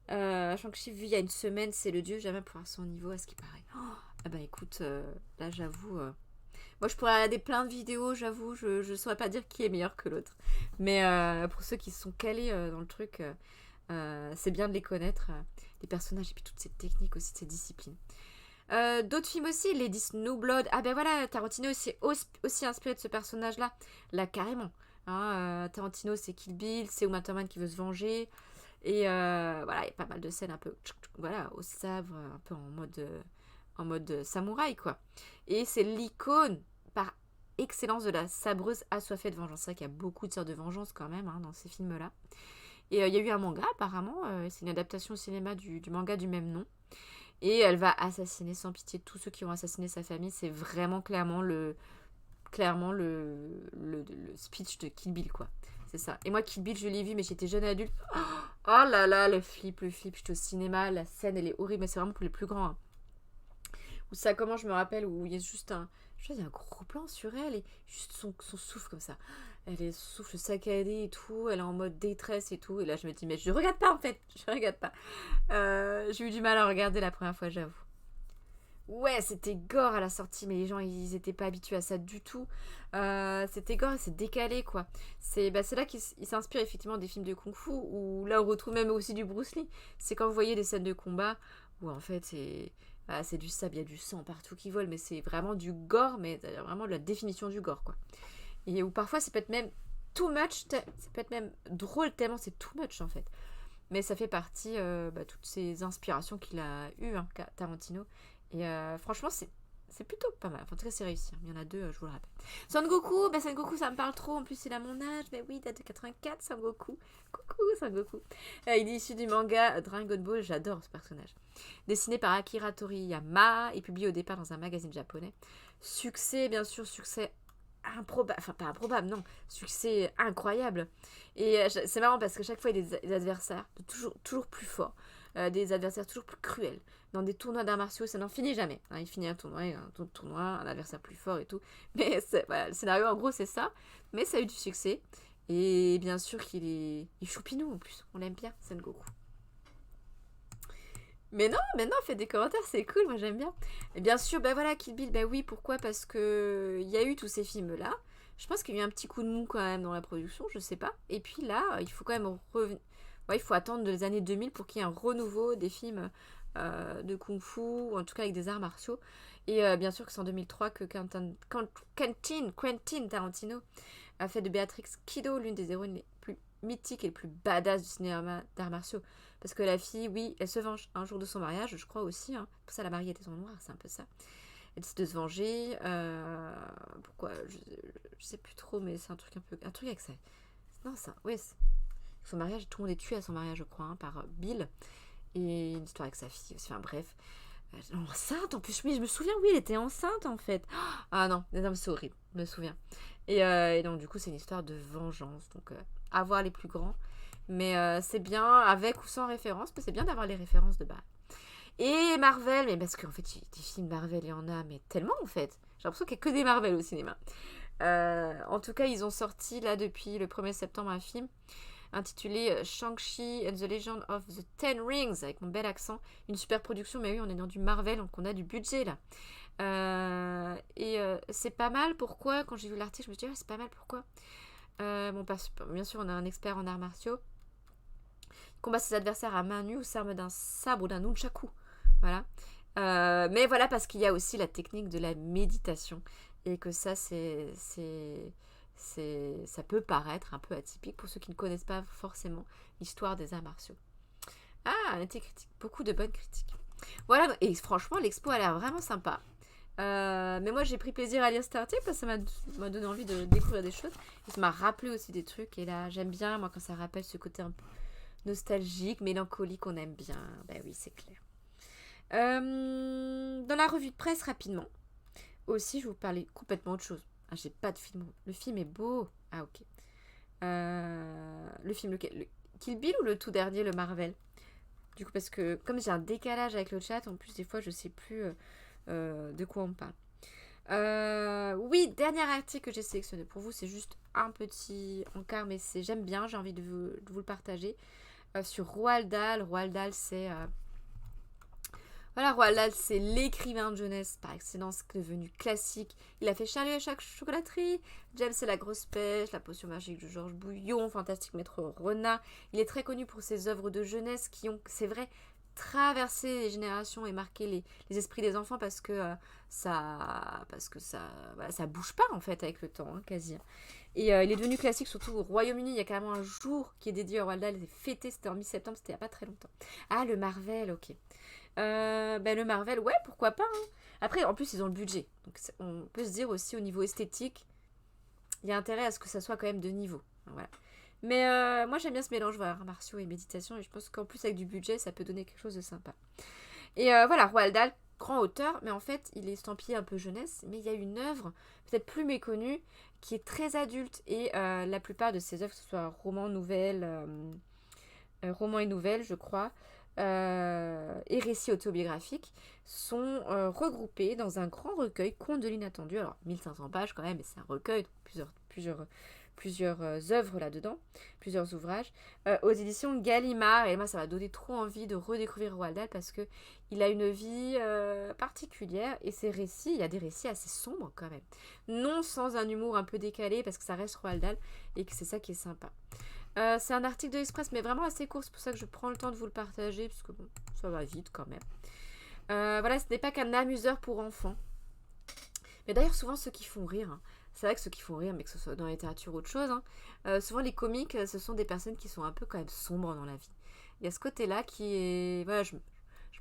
Shang-Chi, vu il y a une semaine, c'est le dieu. Jamais pouvoir son niveau, à ce qui paraît. Ah bah écoute, là, j'avoue... Moi, je pourrais regarder plein de vidéos, j'avoue. Je ne saurais pas dire qui est meilleur que l'autre. Mais pour ceux qui se sont calés dans le truc, c'est bien de les connaître. Les personnages et puis toutes ces techniques aussi, ces disciplines. D'autres films aussi, Lady Snowblood. Ah ben voilà, Tarantino aussi inspiré de ce personnage-là. Là, carrément. Hein, Tarantino, c'est Kill Bill, c'est Uma Thurman qui veut se venger. Et voilà, il y a pas mal de scènes un peu voilà, au sabre, un peu en mode samouraï, quoi. Et c'est l'icône par excellence de la sabreuse assoiffée de vengeance. C'est vrai qu'il y a beaucoup de sortes de vengeance quand même dans ces films-là. Et il y a eu un manga apparemment, c'est une adaptation au cinéma du manga du même nom. Et elle va assassiner sans pitié tous ceux qui ont assassiné sa famille. C'est vraiment clairement le speech de Kill Bill, quoi. C'est ça. Et moi, Kill Bill, je l'ai vu, mais j'étais jeune adulte. Oh là là, le flip. J'étais au cinéma, la scène, elle est horrible, mais c'est vraiment pour les plus grands. Hein. Où ça commence, je me rappelle, où il y a juste il y a un gros plan sur elle et juste son souffle comme ça. Elle est souffle saccadé et tout, elle est en mode détresse et tout. Et là, je me dis, mais je regarde pas en fait, je regarde pas. J'ai eu du mal à regarder la première fois, j'avoue. Ouais, c'était gore à la sortie, mais les gens, ils étaient pas habitués à ça du tout. C'était gore et c'est décalé, quoi. C'est là qu'il s'inspire effectivement des films de kung-fu, où là, on retrouve même aussi du Bruce Lee. C'est quand vous voyez des scènes de combat, où en fait, c'est du sable, il y a du sang partout qui vole, mais c'est vraiment du gore, mais vraiment de la définition du gore, quoi. Et où parfois, ça peut être même too much, ça peut être même drôle tellement c'est too much, en fait. Mais ça fait partie, toutes ces inspirations qu'il a eues, hein, Tarantino. Et franchement, c'est plutôt pas mal. Enfin, en tout cas, c'est réussi. Il y en a deux, je vous le rappelle. Son Goku, Son Goku, ça me parle trop. En plus, il a mon âge. Mais oui, il date de 84, Son Goku. Coucou, Son Goku. Il est issu du manga Dragon Ball. J'adore ce personnage. Dessiné par Akira Toriyama et publié au départ dans un magazine japonais. Succès, bien sûr, succès improbable. Enfin, pas improbable, non. Succès incroyable. Et c'est marrant parce que chaque fois, il y a des adversaires toujours plus forts. Des adversaires toujours plus cruels. Dans des tournois d'arts martiaux, ça n'en finit jamais. Hein, il finit un tournoi, un adversaire plus fort et tout. Mais voilà, le scénario, en gros, c'est ça. Mais ça a eu du succès. Et bien sûr qu'il est choupinou en plus. On l'aime bien, Son Goku. Mais non, faites des commentaires, c'est cool, moi j'aime bien. Et bien sûr, voilà, Kill Bill, oui, pourquoi? Parce que il y a eu tous ces films-là. Je pense qu'il y a eu un petit coup de mou quand même dans la production, je sais pas. Et puis là, il faut quand même revenir. Ouais, il faut attendre les années 2000 pour qu'il y ait un renouveau des films de kung-fu, ou en tout cas avec des arts martiaux. Et bien sûr que c'est en 2003 que Quentin Tarantino a fait de Béatrix Kiddo l'une des héroïnes les plus mythiques et les plus badass du cinéma d'arts martiaux. Parce que la fille, oui, elle se venge un jour de son mariage, je crois aussi. Hein. Pour ça, la mariée était en noir, c'est un peu ça. Elle décide de se venger. Pourquoi je sais plus trop, mais c'est un truc avec ça. Non, ça, ouais. Son mariage, tout le monde est tué à son mariage, je crois, hein, par Bill. Et une histoire avec sa fille aussi. Enfin bref. Enceinte en plus, mais je me souviens, oui, elle était enceinte en fait. Ah non, c'est horrible, je me souviens. Et donc du coup, c'est une histoire de vengeance. Donc à voir les plus grands. Mais c'est bien, avec ou sans référence, mais c'est bien d'avoir les références de base. Et Marvel, mais parce qu'en fait, des films Marvel, il y en a, mais tellement en fait. J'ai l'impression qu'il n'y a que des Marvel au cinéma. En tout cas, ils ont sorti là depuis le 1er septembre un film intitulé Shang-Chi and the Legend of the Ten Rings, avec mon bel accent. Une super production, mais oui, on est dans du Marvel, donc on a du budget là. C'est pas mal, pourquoi? Quand j'ai vu l'article, je me suis dit, c'est pas mal, pourquoi? Bien sûr, on a un expert en arts martiaux. Il combat ses adversaires à main nue ou s'arme d'un sabre ou d'un nunchaku. Voilà. Mais voilà, parce qu'il y a aussi la technique de la méditation. Et que ça, ça peut paraître un peu atypique pour ceux qui ne connaissent pas forcément l'histoire des arts martiaux. Ah, un été critique. Beaucoup de bonnes critiques. Voilà, et franchement, l'expo a l'air vraiment sympa. Mais moi, j'ai pris plaisir à lire cet article parce que ça m'a donné envie de découvrir des choses. Et ça m'a rappelé aussi des trucs. Et là, j'aime bien, moi, quand ça rappelle ce côté un peu nostalgique, mélancolique, on aime bien. Ben oui, c'est clair. Dans la revue de presse, rapidement, aussi, je vais vous parler complètement autre chose. Ah, j'ai pas de film. Le film est beau. Ah, ok. Le film, lequel? Kill Bill ou le tout dernier, le Marvel? Du coup, parce que comme j'ai un décalage avec le chat, en plus, des fois, je sais plus de quoi on me parle. Oui, dernier article que j'ai sélectionné pour vous, c'est juste un petit encart, mais j'aime bien, j'ai envie de vous le partager. Sur Roald Dahl. Roald Dahl, c'est... Voilà, Roald Dahl, c'est l'écrivain de jeunesse par excellence devenu classique. Il a fait Charlie et chaque chocolaterie, James et la grosse pêche, La potion magique de Georges Bouillon, Fantastique maître Renard. Il est très connu pour ses œuvres de jeunesse qui ont, c'est vrai, traversé les générations et marqué les esprits des enfants parce que ça bouge pas en fait avec le temps, hein, quasi. Et il est devenu classique surtout au Royaume-Uni. Il y a carrément un jour qui est dédié à Roald Dahl. Il est fêté, c'était en mi-septembre, c'était il n'y a pas très longtemps. Ah, le Marvel, ok. Le Marvel, ouais, pourquoi pas. Hein. Après, en plus, ils ont le budget. Donc, on peut se dire aussi au niveau esthétique, il y a intérêt à ce que ça soit quand même de niveau. Voilà. Mais moi, j'aime bien ce mélange, arts martiaux et méditation. Et je pense qu'en plus, avec du budget, ça peut donner quelque chose de sympa. Et voilà, Roald Dahl, grand auteur, mais en fait, il est estampillé un peu jeunesse. Mais il y a une œuvre, peut-être plus méconnue, qui est très adulte. Et la plupart de ses œuvres, que ce soit romans, nouvelles, romans et nouvelles, je crois, et récits autobiographiques sont regroupés dans un grand recueil Contes de l'inattendu. Alors 1500 pages quand même, mais c'est un recueil, donc plusieurs œuvres là-dedans, plusieurs ouvrages, aux éditions Gallimard. Et moi, ça m'a donné trop envie de redécouvrir Roald Dahl parce que il a une vie particulière et ses récits, il y a des récits assez sombres quand même. Non sans un humour un peu décalé parce que ça reste Roald Dahl et que c'est ça qui est sympa. C'est un article de l'Express, mais vraiment assez court. C'est pour ça que je prends le temps de vous le partager, parce que bon, ça va vite quand même. Voilà, ce n'est pas qu'un amuseur pour enfants. Mais d'ailleurs, souvent, ceux qui font rire, hein, c'est vrai que ceux qui font rire, mais que ce soit dans la littérature ou autre chose, hein, souvent les comiques, ce sont des personnes qui sont un peu quand même sombres dans la vie. Il y a ce côté-là qui est... Voilà, je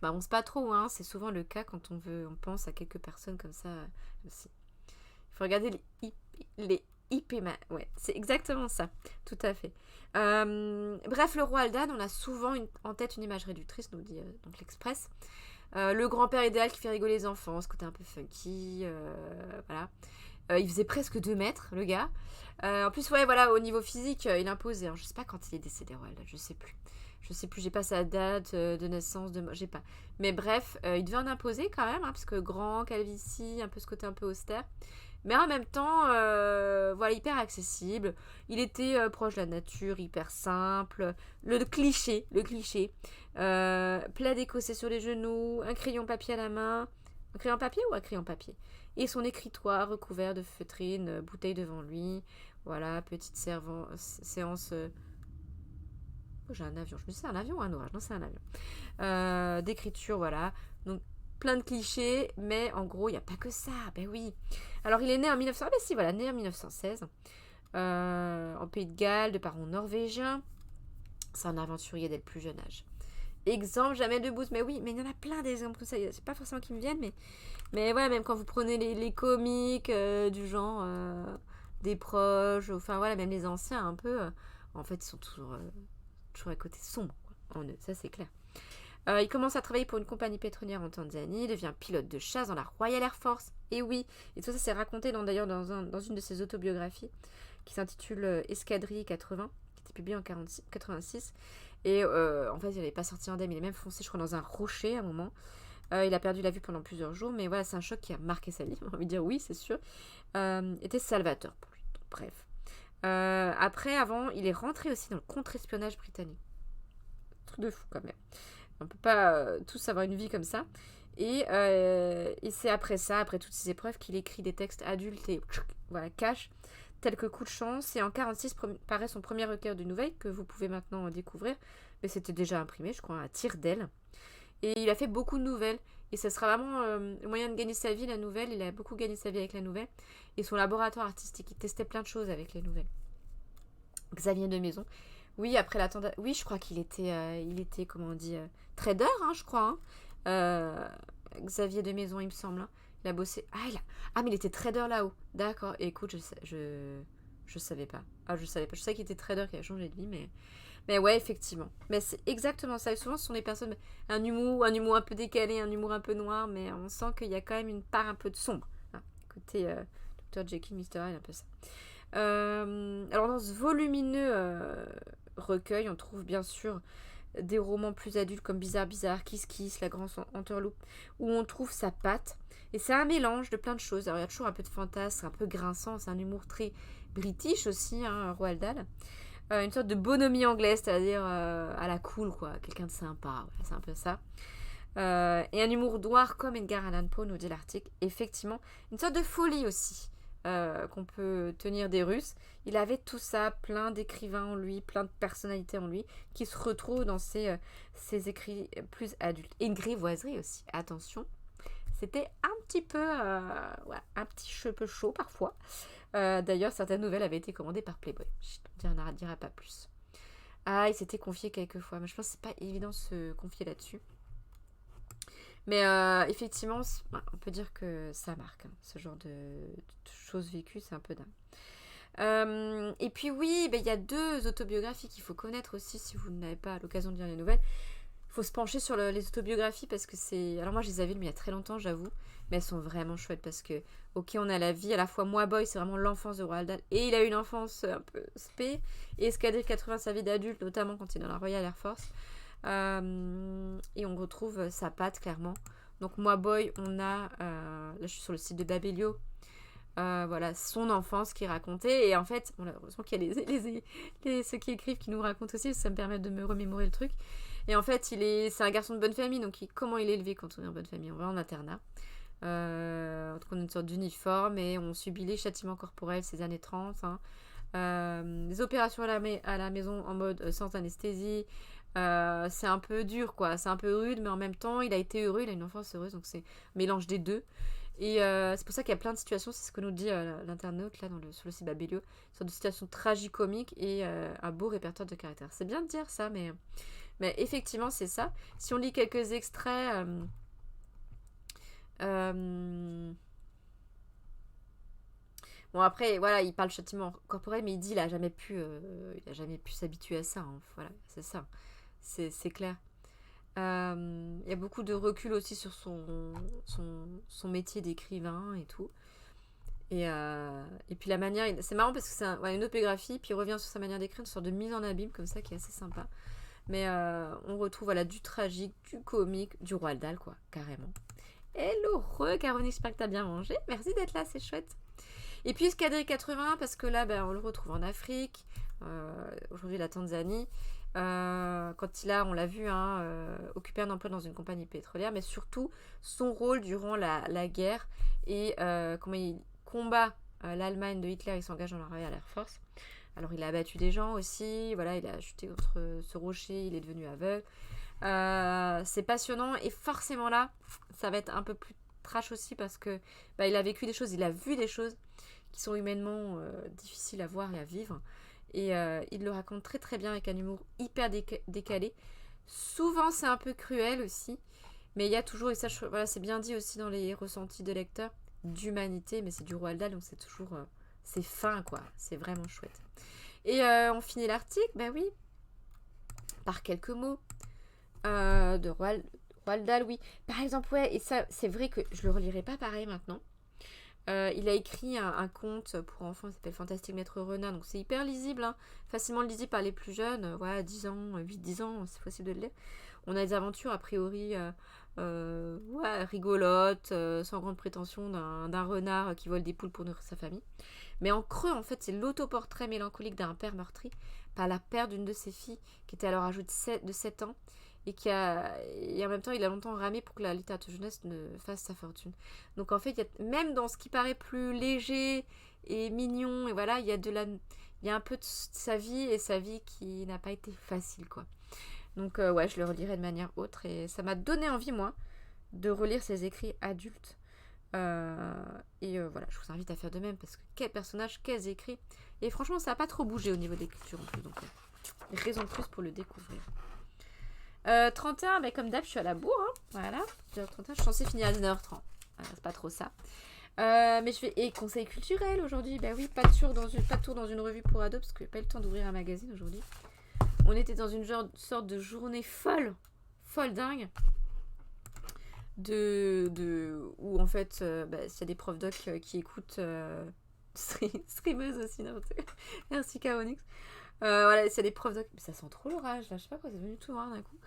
m'avance pas trop, hein, c'est souvent le cas quand on pense à quelques personnes comme ça. Aussi. Il faut regarder les ouais, c'est exactement ça, tout à fait. Bref, le Roald Dahl, on a souvent en tête une image réductrice, nous dit donc l'Express. Le grand-père idéal qui fait rigoler les enfants, ce côté un peu funky, voilà. Il faisait presque 2 mètres, le gars. En plus, ouais, voilà, au niveau physique, il imposait. Alors, je sais pas quand il est décédé, Roald Dahl, je sais plus, j'ai pas sa date de naissance, j'ai pas. Mais bref, il devait en imposer quand même, hein, parce que grand, calvitie, un peu ce côté un peu austère. Mais en même temps, voilà, hyper accessible. Il était proche de la nature, hyper simple. Le cliché. Plaid écossais sur les genoux, un crayon papier à la main. Un crayon papier ou un crayon papier? Et son écritoire recouvert de feutrine, bouteille devant lui. Voilà, petite séance... Oh, j'ai un avion. Je me dis, c'est un avion ou un orage? Non, c'est un avion. D'écriture, voilà. Donc, plein de clichés, mais en gros, il n'y a pas que ça. Ben oui. Alors, il est né en 1900... Ah ben si, voilà, né en 1916. En Pays de Galles, de parents norvégiens. C'est un aventurier dès le plus jeune âge. exemple Jamel Debbouze. Mais oui, mais il y en a plein d'exemples comme ça. C'est pas forcément qui me viennent, mais ouais, même quand vous prenez les comiques du genre des proches, enfin voilà, même les anciens un peu, en fait, ils sont toujours à côté sombre, quoi, en eux, ça c'est clair. Il commence à travailler pour une compagnie pétrolière en Tanzanie, il devient pilote de chasse dans la Royal Air Force. Et oui, et tout ça c'est raconté d'ailleurs dans une de ses autobiographies qui s'intitule Escadrille 80, qui était publiée en 86. Et en fait, il n'avait pas sorti indemne, il est même foncé, je crois, dans un rocher à un moment. Il a perdu la vue pendant plusieurs jours, mais voilà, c'est un choc qui a marqué sa vie. On va dire oui, c'est sûr. Était salvateur pour lui. Donc, bref. Après, avant, il est rentré aussi dans le contre-espionnage britannique. Truc de fou quand même. On peut pas tous avoir une vie comme ça. Et c'est après ça, après toutes ces épreuves, qu'il écrit des textes adultes et voilà, cash, tels que Coup de chance. Et en 46 paraît son premier recueil de nouvelles que vous pouvez maintenant découvrir. Mais c'était déjà imprimé, je crois, à tire-d'aile. Et il a fait beaucoup de nouvelles. Et ça sera vraiment le moyen de gagner sa vie, la nouvelle. Il a beaucoup gagné sa vie avec la nouvelle. Et son laboratoire artistique, il testait plein de choses avec les nouvelles. Xavier de Maison. Oui, après l'attentat. Oui, je crois qu'il était, comment on dit, trader, hein, je crois. Hein. Xavier de Maison, il me semble. Hein. Il a bossé. Mais il était trader là-haut. D'accord. Et écoute, je savais pas. Je savais pas. Je sais qu'il était trader, qui a changé de vie, mais ouais, effectivement. Mais c'est exactement ça. Et souvent, ce sont des personnes, un humour un peu décalé, un humour un peu noir, mais on sent qu'il y a quand même une part un peu de sombre. Hein. Écoutez, Dr. Jekyll, Mr. Hyde, un peu ça. Alors, dans ce volumineux recueil, on trouve bien sûr des romans plus adultes comme Bizarre Bizarre, Kiss Kiss, La Grande Entourloupe, où on trouve sa patte. Et c'est un mélange de plein de choses. Alors, il y a toujours un peu de fantasme, un peu grinçant, c'est un humour très british aussi, hein, Roald Dahl. Une sorte de bonhomie anglaise, c'est-à-dire à la cool, quoi. Quelqu'un de sympa, voilà, c'est un peu ça. Et un humour noir comme Edgar Allan Poe, nous dit l'article. Effectivement, une sorte de folie aussi qu'on peut tenir des Russes. Il avait tout ça, plein d'écrivains en lui, plein de personnalités en lui, qui se retrouvent dans ses écrits plus adultes. Et une grivoiserie aussi, attention. C'était un petit peu, un petit peu chaud parfois. D'ailleurs, certaines nouvelles avaient été commandées par Playboy. Je ne dirai pas plus. Il s'était confié quelques fois, mais je pense que c'est pas évident de se confier là-dessus. Mais effectivement, on peut dire que ça marque. Hein, ce genre de choses vécues, c'est un peu dingue. Et puis oui, il y a 2 autobiographies qu'il faut connaître aussi si vous n'avez pas l'occasion de lire les nouvelles. Il faut se pencher sur les autobiographies parce que c'est... Alors moi, je les avais lues mais il y a très longtemps, j'avoue. Mais elles sont vraiment chouettes parce que, ok, on a la vie, à la fois Moi Boy, c'est vraiment l'enfance de Roald Dahl. Et il a eu une enfance un peu spé. Et Escadrille 80, sa vie d'adulte, notamment quand il est dans la Royal Air Force. Et on retrouve sa patte, clairement. Donc Moi Boy, on a... là, je suis sur le site de Babelio. Voilà, son enfance qui est racontée. Et en fait, heureusement qu'il y a ceux qui écrivent qui nous racontent aussi, ça me permet de me remémorer le truc. Et en fait, c'est un garçon de bonne famille, donc comment il est élevé quand on est en bonne famille? On va en internat. On a une sorte d'uniforme et on subit les châtiments corporels ces années 30. Hein. Des opérations à la maison en mode sans anesthésie. C'est un peu dur, quoi. C'est un peu rude, mais en même temps, il a été heureux, il a une enfance heureuse, donc c'est un mélange des deux. Et c'est pour ça qu'il y a plein de situations, c'est ce que nous dit l'internaute là sur le site Babelio, une sorte de situations tragicomiques et un beau répertoire de caractères. C'est bien de dire ça, mais effectivement, c'est ça. Si on lit quelques extraits... Bon, après, voilà, il parle châtiment corporel, mais il dit qu'il n'a jamais pu s'habituer à ça. Hein. Voilà, c'est ça. C'est clair. Il y a beaucoup de recul aussi sur son métier d'écrivain et tout. Et puis la manière... C'est marrant parce que c'est une autobiographie, puis il revient sur sa manière d'écrire, une sorte de mise en abîme comme ça, qui est assez sympa. Mais on retrouve du tragique, du comique, du Roald Dahl, quoi, carrément. Hello, Caroline, j'espère que t'as bien mangé. Merci d'être là, c'est chouette. Et puis Escadrille 80, parce que là, on le retrouve en Afrique, aujourd'hui la Tanzanie. Quand on l'a vu, occuper un emploi dans une compagnie pétrolière, mais surtout son rôle durant la guerre et comment il combat l'Allemagne de Hitler, il s'engage dans la Royal Air Force. Alors il a abattu des gens aussi, voilà, il a chuté contre ce rocher, il est devenu aveugle. C'est passionnant et forcément là, ça va être un peu plus trash aussi parce que il a vécu des choses, il a vu des choses qui sont humainement difficiles à voir et à vivre. Et il le raconte très très bien avec un humour hyper décalé Souvent, c'est un peu cruel aussi. Mais il y a toujours, et ça, voilà, c'est bien dit aussi dans les ressentis de lecteurs, d'humanité. Mais c'est du Roald Dahl, donc c'est toujours... c'est fin, quoi. C'est vraiment chouette. Et on finit l'article, bah oui, par quelques mots de Roald Dahl, oui. Par exemple, ouais, et ça, c'est vrai que je le relirai pas pareil maintenant. Il a écrit un conte pour enfants qui s'appelle Fantastique Maître Renard, donc c'est hyper lisible, hein, facilement lisible par les plus jeunes, voilà, 10 ans, 8-10 ans, c'est possible de le lire. On a des aventures a priori ouais, rigolotes, sans grande prétention, d'un renard qui vole des poules pour nourrir sa famille. Mais en creux, en fait, c'est l'autoportrait mélancolique d'un père meurtri par la perte d'une de ses filles, qui était alors âgée de 7 ans, et en même temps, il a longtemps ramé pour que la littérature jeunesse ne fasse sa fortune. Donc en fait, même dans ce qui paraît plus léger et mignon, et voilà, il y a un peu de sa vie, et sa vie qui n'a pas été facile, quoi. Donc ouais, je le relirai de manière autre, et ça m'a donné envie, moi, de relire ses écrits adultes. Voilà, je vous invite à faire de même, parce que quel personnage, quels écrits. Et franchement, ça n'a pas trop bougé au niveau d'écriture en plus, donc raison de plus pour le découvrir. 31, mais comme d'hab, je suis à la bourre, hein, voilà. 31, je suis censée finir à 19h30. Voilà, c'est pas trop ça. Mais je fais... Et conseil culturel aujourd'hui, bah oui, pas de tour dans une revue pour ados, parce que j'ai pas eu le temps d'ouvrir un magazine aujourd'hui. On était dans une sorte de journée folle dingue. Où en fait, s'il y a des profs doc qui écoutent, streameuse aussi, non, merci Kaonix. Voilà, s'il y a des profs doc, ça sent trop l'orage là, je sais pas quoi, c'est devenu tout noir d'un coup.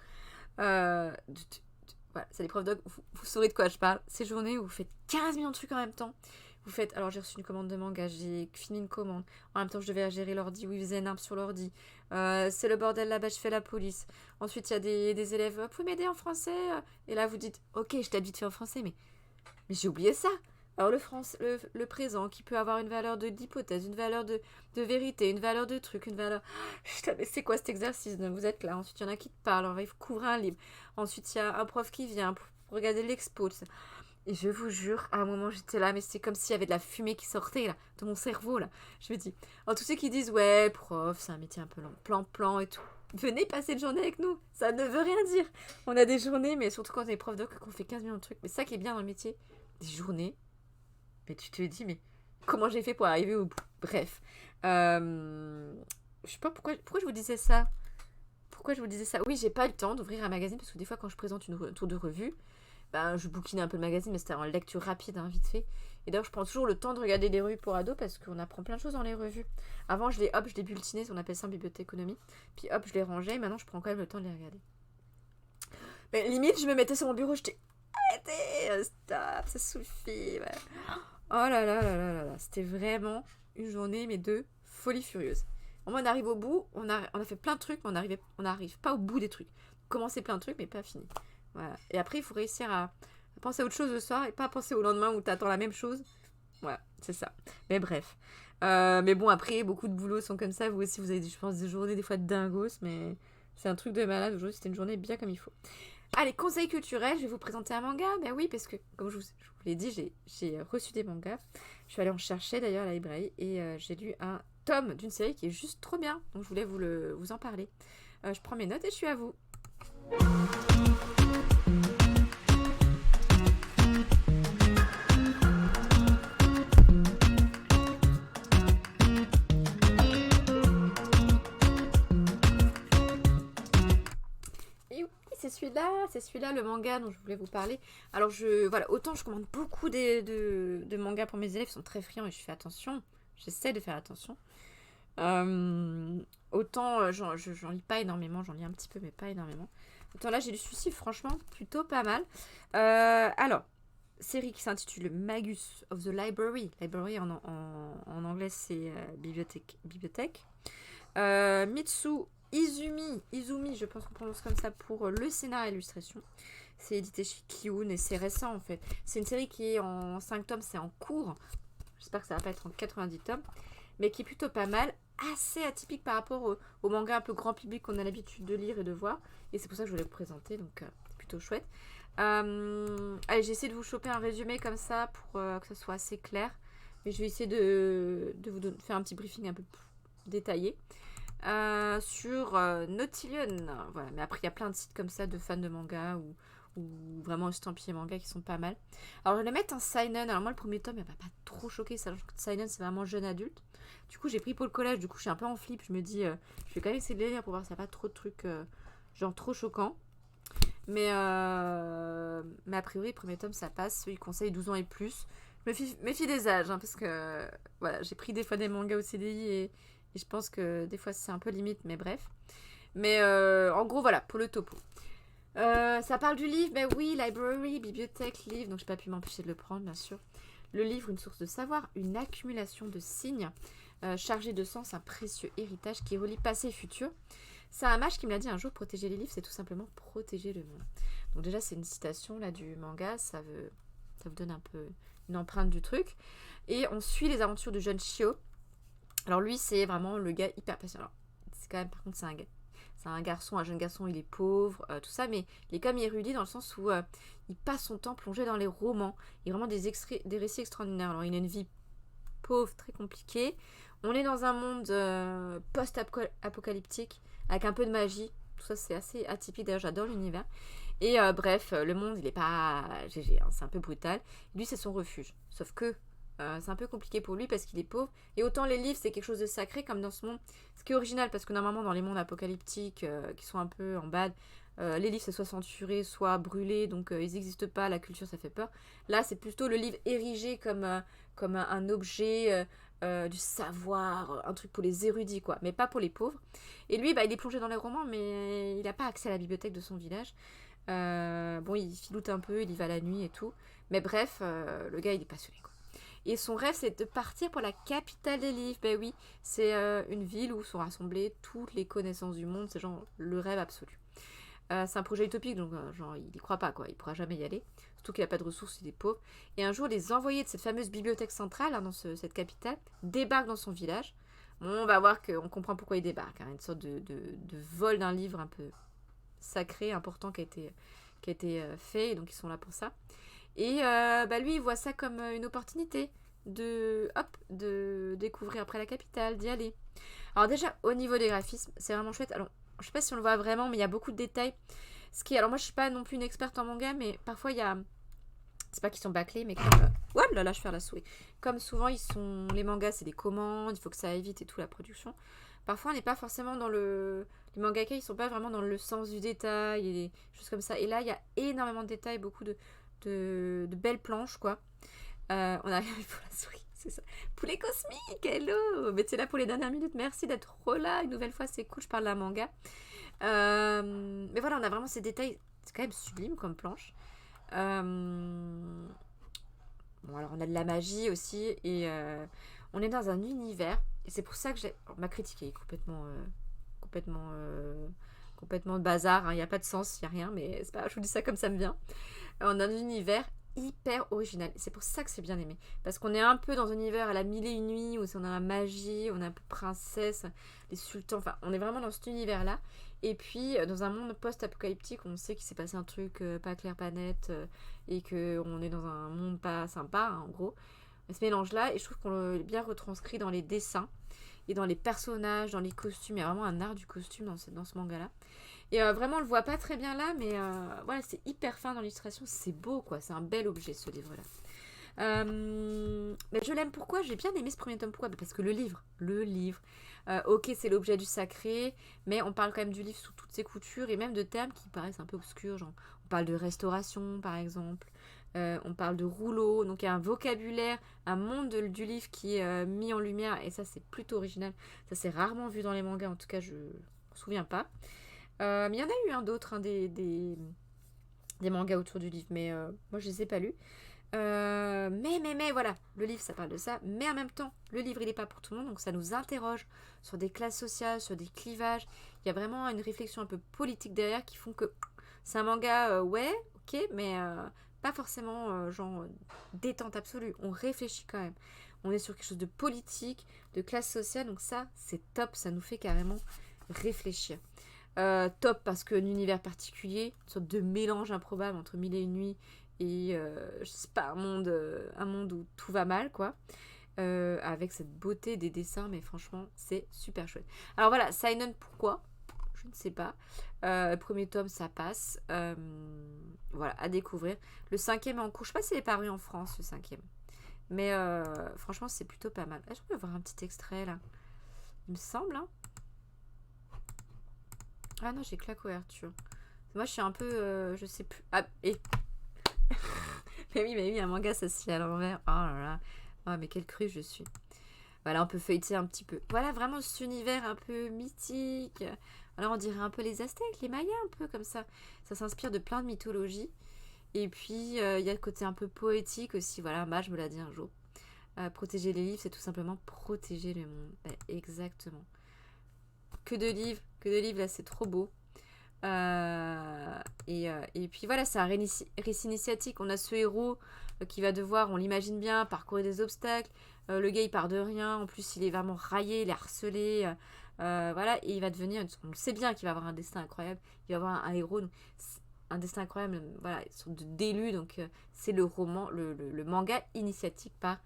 Voilà, c'est des profs doc, vous saurez de quoi je parle. Ces journées où vous faites 15 millions de trucs en même temps. Vous faites, alors j'ai reçu une commande de manga, j'ai fini une commande. En même temps, je devais gérer l'ordi, oui, ils faisaient nimp sur l'ordi. C'est le bordel là-bas, je fais la police. Ensuite, il y a des élèves, vous pouvez m'aider en français? Et là, vous dites, ok, je t'ai vite fait en français, mais j'ai oublié ça. Alors le présent qui peut avoir une valeur d'hypothèse, une valeur de vérité, une valeur de truc, une valeur... Putain, mais c'est quoi cet exercice? Donc, vous êtes là, ensuite il y en a qui te parlent, alors il faut couvrir un livre. Ensuite il y a un prof qui vient pour regarder l'expo. Et je vous jure, à un moment j'étais là, mais c'est comme s'il y avait de la fumée qui sortait là, de mon cerveau là. Je me dis, alors tous ceux qui disent, ouais, prof, c'est un métier un peu long, plan et tout. Venez passer une journée avec nous, ça ne veut rien dire. On a des journées, mais surtout quand on est prof doc, qu'on fait 15 millions de trucs. Mais ça qui est bien dans le métier, des journées. Mais tu te dis, mais comment j'ai fait pour arriver au bout? Bref. Je sais pas pourquoi je vous disais ça. Pourquoi je vous disais ça? Oui, j'ai pas eu le temps d'ouvrir un magazine, parce que des fois, quand je présente un tour de revue, je bouquinais un peu le magazine, mais c'était en lecture rapide, hein, vite fait. Et d'ailleurs, je prends toujours le temps de regarder les revues pour ados, parce qu'on apprend plein de choses dans les revues. Avant, je les bulletinais, on appelle ça en bibliothéconomie. Puis hop, je les rangeais, et maintenant, je prends quand même le temps de les regarder. Mais limite, je me mettais sur mon bureau, j'étais... Arrêtez, stop, ça suffit. Ouais. Oh là là là là là là, c'était vraiment une journée, mais de folie furieuse. On arrive au bout, on a fait plein de trucs, mais on n'arrive pas au bout des trucs. Commencer plein de trucs, mais pas fini. Voilà. Et après, il faut réussir à penser à autre chose le soir et pas penser au lendemain où tu attends la même chose. Voilà, c'est ça. Mais bref. Mais bon, après, beaucoup de boulots sont comme ça. Vous aussi, vous avez, je pense, des journées des fois de dingos, mais c'est un truc de malade. Aujourd'hui, c'était une journée bien comme il faut. Allez, conseil culturel, je vais vous présenter un manga. Ben oui, parce que, comme je vous l'ai dit, j'ai reçu des mangas. Je suis allée en chercher d'ailleurs à la librairie et j'ai lu un tome d'une série qui est juste trop bien. Donc je voulais vous en parler. Je prends mes notes et je suis à vous. C'est celui-là le manga dont je voulais vous parler. Alors voilà, autant je commande beaucoup de mangas pour mes élèves, ils sont très friands et je fais attention, j'essaie de faire attention. Autant j'en lis pas énormément, j'en lis un petit peu mais pas énormément. Autant là j'ai lu celui-ci, franchement plutôt pas mal. Alors, série qui s'intitule Magus of the Library. Library en anglais c'est bibliothèque. Mitsu Izumi, je pense qu'on prononce comme ça pour le scénar et l'illustration. C'est édité chez Kiun et c'est récent en fait. C'est une série qui est en 5 tomes, c'est en cours. J'espère que ça va pas être en 90 tomes. Mais qui est plutôt pas mal. Assez atypique par rapport au manga un peu grand public qu'on a l'habitude de lire et de voir. Et c'est pour ça que je voulais vous présenter, donc c'est plutôt chouette. Allez, j'ai essayé de vous choper un résumé comme ça pour que ce soit assez clair. Mais je vais essayer de vous faire un petit briefing un peu plus détaillé. sur Nautilion. Voilà. Mais après, il y a plein de sites comme ça de fans de manga ou vraiment estampillés manga qui sont pas mal. Alors, je vais mettre un seinen. Alors, moi, le premier tome, il m'a pas trop choqué. Sachant que seinen, c'est vraiment jeune adulte. Du coup, j'ai pris pour le collège. Du coup, je suis un peu en flip. Je me dis, je vais quand même essayer de les lire pour voir s'il n'y a pas trop de trucs genre trop choquants. Mais a priori, le premier tome, ça passe. Il conseille 12 ans et plus. Je méfie des âges, hein, parce que voilà, j'ai pris des fois des mangas au CDI et je pense que des fois c'est un peu limite, mais bref. Mais en gros, voilà, pour le topo. Ça parle du livre, ben oui, library, bibliothèque, livre, donc j'ai pas pu m'empêcher de le prendre, bien sûr. Le livre, une source de savoir, une accumulation de signes, chargé de sens, un précieux héritage qui relie passé et futur. C'est un mage qui me l'a dit un jour, protéger les livres, c'est tout simplement protéger le monde. Donc déjà, c'est une citation là du manga, ça vous donne un peu une empreinte du truc. Et on suit les aventures du jeune Shio. Alors lui, c'est vraiment le gars hyper patient. Alors, c'est quand même, par contre, c'est un garçon, un jeune garçon, il est pauvre, tout ça, mais il est comme érudit dans le sens où il passe son temps plongé dans les romans. Il y a vraiment des récits extraordinaires. Alors, il a une vie pauvre, très compliquée. On est dans un monde post-apocalyptique, avec un peu de magie. Tout ça, c'est assez atypique. D'ailleurs, j'adore l'univers. Et bref, le monde, il est pas GG, hein, c'est un peu brutal. Lui, c'est son refuge. Sauf que c'est un peu compliqué pour lui parce qu'il est pauvre. Et autant les livres, c'est quelque chose de sacré comme dans ce monde. Ce qui est original, parce que normalement, dans les mondes apocalyptiques qui sont un peu en bad, les livres, c'est soit censuré, soit brûlé. Donc, ils n'existent pas. La culture, ça fait peur. Là, c'est plutôt le livre érigé comme un objet du savoir, un truc pour les érudits, quoi. Mais pas pour les pauvres. Et lui, bah, il est plongé dans les romans, mais il n'a pas accès à la bibliothèque de son village. Bon, il filoute un peu, il y va la nuit et tout. Mais bref, le gars, il est passionné, quoi. Et son rêve, c'est de partir pour la capitale des livres. Ben oui, c'est une ville où sont rassemblées toutes les connaissances du monde. C'est genre le rêve absolu. C'est un projet utopique, donc genre, il y croit pas, quoi. Il pourra jamais y aller. Surtout qu'il n'a pas de ressources, il est pauvre. Et un jour, les envoyés de cette fameuse bibliothèque centrale, hein, dans cette capitale, débarquent dans son village. Bon, on va voir qu'on comprend pourquoi ils débarquent. Hein. Une sorte de vol d'un livre un peu sacré, important qui a été fait. Et donc, ils sont là pour ça. Et lui, il voit ça comme une opportunité de découvrir après la capitale, d'y aller. Alors déjà, au niveau des graphismes, c'est vraiment chouette. Alors, je sais pas si on le voit vraiment, mais il y a beaucoup de détails. Alors moi, je suis pas non plus une experte en manga, mais parfois, il y a... C'est pas qu'ils sont bâclés, mais comme... Oh là là, je fais la souris. Comme souvent, les mangas, c'est des commandes, il faut que ça aille vite et tout, la production. Parfois, on n'est pas forcément dans le... Les mangaka, ils sont pas vraiment dans le sens du détail et des choses comme ça. Et là, il y a énormément de détails, beaucoup de belles planches, quoi. On arrive pour la souris, c'est ça. Poulet cosmique, hello. Mais tu es là pour les dernières minutes, merci d'être là une nouvelle fois, c'est cool, je parle d'un manga. Mais voilà, on a vraiment ces détails, c'est quand même sublime comme planche. Bon, alors on a de la magie aussi, et on est dans un univers, et c'est pour ça que ma critique est complètement bazar, hein. Il n'y a pas de sens, il n'y a rien, mais c'est pas, je vous dis ça comme ça me vient. On a un univers hyper original. C'est pour ça que c'est bien aimé. Parce qu'on est un peu dans un univers à la mille et une nuits, où on a la magie, on a un peu princesse, les sultans, enfin, on est vraiment dans cet univers-là. Et puis, dans un monde post-apocalyptique, on sait qu'il s'est passé un truc pas clair, pas net, et qu'on est dans un monde pas sympa, hein, en gros. Ce mélange-là, et je trouve qu'on l'a bien retranscrit dans les dessins, et dans les personnages, dans les costumes. Il y a vraiment un art du costume dans ce manga-là. Et vraiment, on le voit pas très bien là, mais voilà, c'est hyper fin dans l'illustration, c'est beau, quoi. C'est un bel objet, ce livre-là. Mais je l'aime, pourquoi? J'ai bien aimé ce premier tome, pourquoi? Parce que le livre, ok, c'est l'objet du sacré, mais on parle quand même du livre sous toutes ses coutures, et même de termes qui paraissent un peu obscurs, genre, on parle de restauration, par exemple, on parle de rouleau, donc il y a un vocabulaire, un monde du livre qui est mis en lumière, et ça, c'est plutôt original. Ça, c'est rarement vu dans les mangas, en tout cas, je ne me souviens pas. Mais il y en a eu d'autres, hein, des mangas autour du livre, mais moi je les ai pas lus. Mais voilà, le livre ça parle de ça, mais en même temps, le livre il est pas pour tout le monde, donc ça nous interroge sur des classes sociales, sur des clivages. Il y a vraiment une réflexion un peu politique derrière qui font que c'est un manga, ouais, ok, mais pas forcément genre détente absolue. On réfléchit quand même. On est sur quelque chose de politique, de classe sociale, donc ça c'est top, ça nous fait carrément réfléchir. Top parce qu'un univers particulier, une sorte de mélange improbable entre Mille et une nuits et je sais pas, un monde où tout va mal, quoi. avec cette beauté des dessins, mais franchement, c'est super chouette. Alors voilà, Seinen, pourquoi? Je ne sais pas. Premier tome, ça passe. Voilà, à découvrir. Le 5e est en cours. Je sais pas s'il est paru en France, le 5e. Mais franchement, c'est plutôt pas mal. Je peux voir un petit extrait, là. Il me semble, hein. Ah non, j'ai que la couverture. Moi, je suis un peu... je sais plus... Ah, et... mais oui, un manga, ça se lit à l'envers. Oh là là. Oh, mais quelle crue je suis. Voilà, on peut feuilleter un petit peu. Voilà, vraiment cet univers un peu mythique. Voilà, on dirait un peu les Aztèques, les Mayas, un peu comme ça. Ça s'inspire de plein de mythologies. Et puis, il y a le côté un peu poétique aussi. Voilà, Maj me l'a dit un jour. Protéger les livres, c'est tout simplement protéger le monde. Exactement. Que de livres, là, c'est trop beau. Et puis voilà, c'est un récit initiatique. On a ce héros qui va devoir, on l'imagine bien, parcourir des obstacles. Le gars, il part de rien. En plus, il est vraiment raillé, il est harcelé. Voilà, et il va devenir, on le sait bien qu'il va avoir un destin incroyable. Il va avoir un héros, donc, un destin incroyable. Voilà, une sorte d'élu. Donc, c'est le roman, le manga initiatique par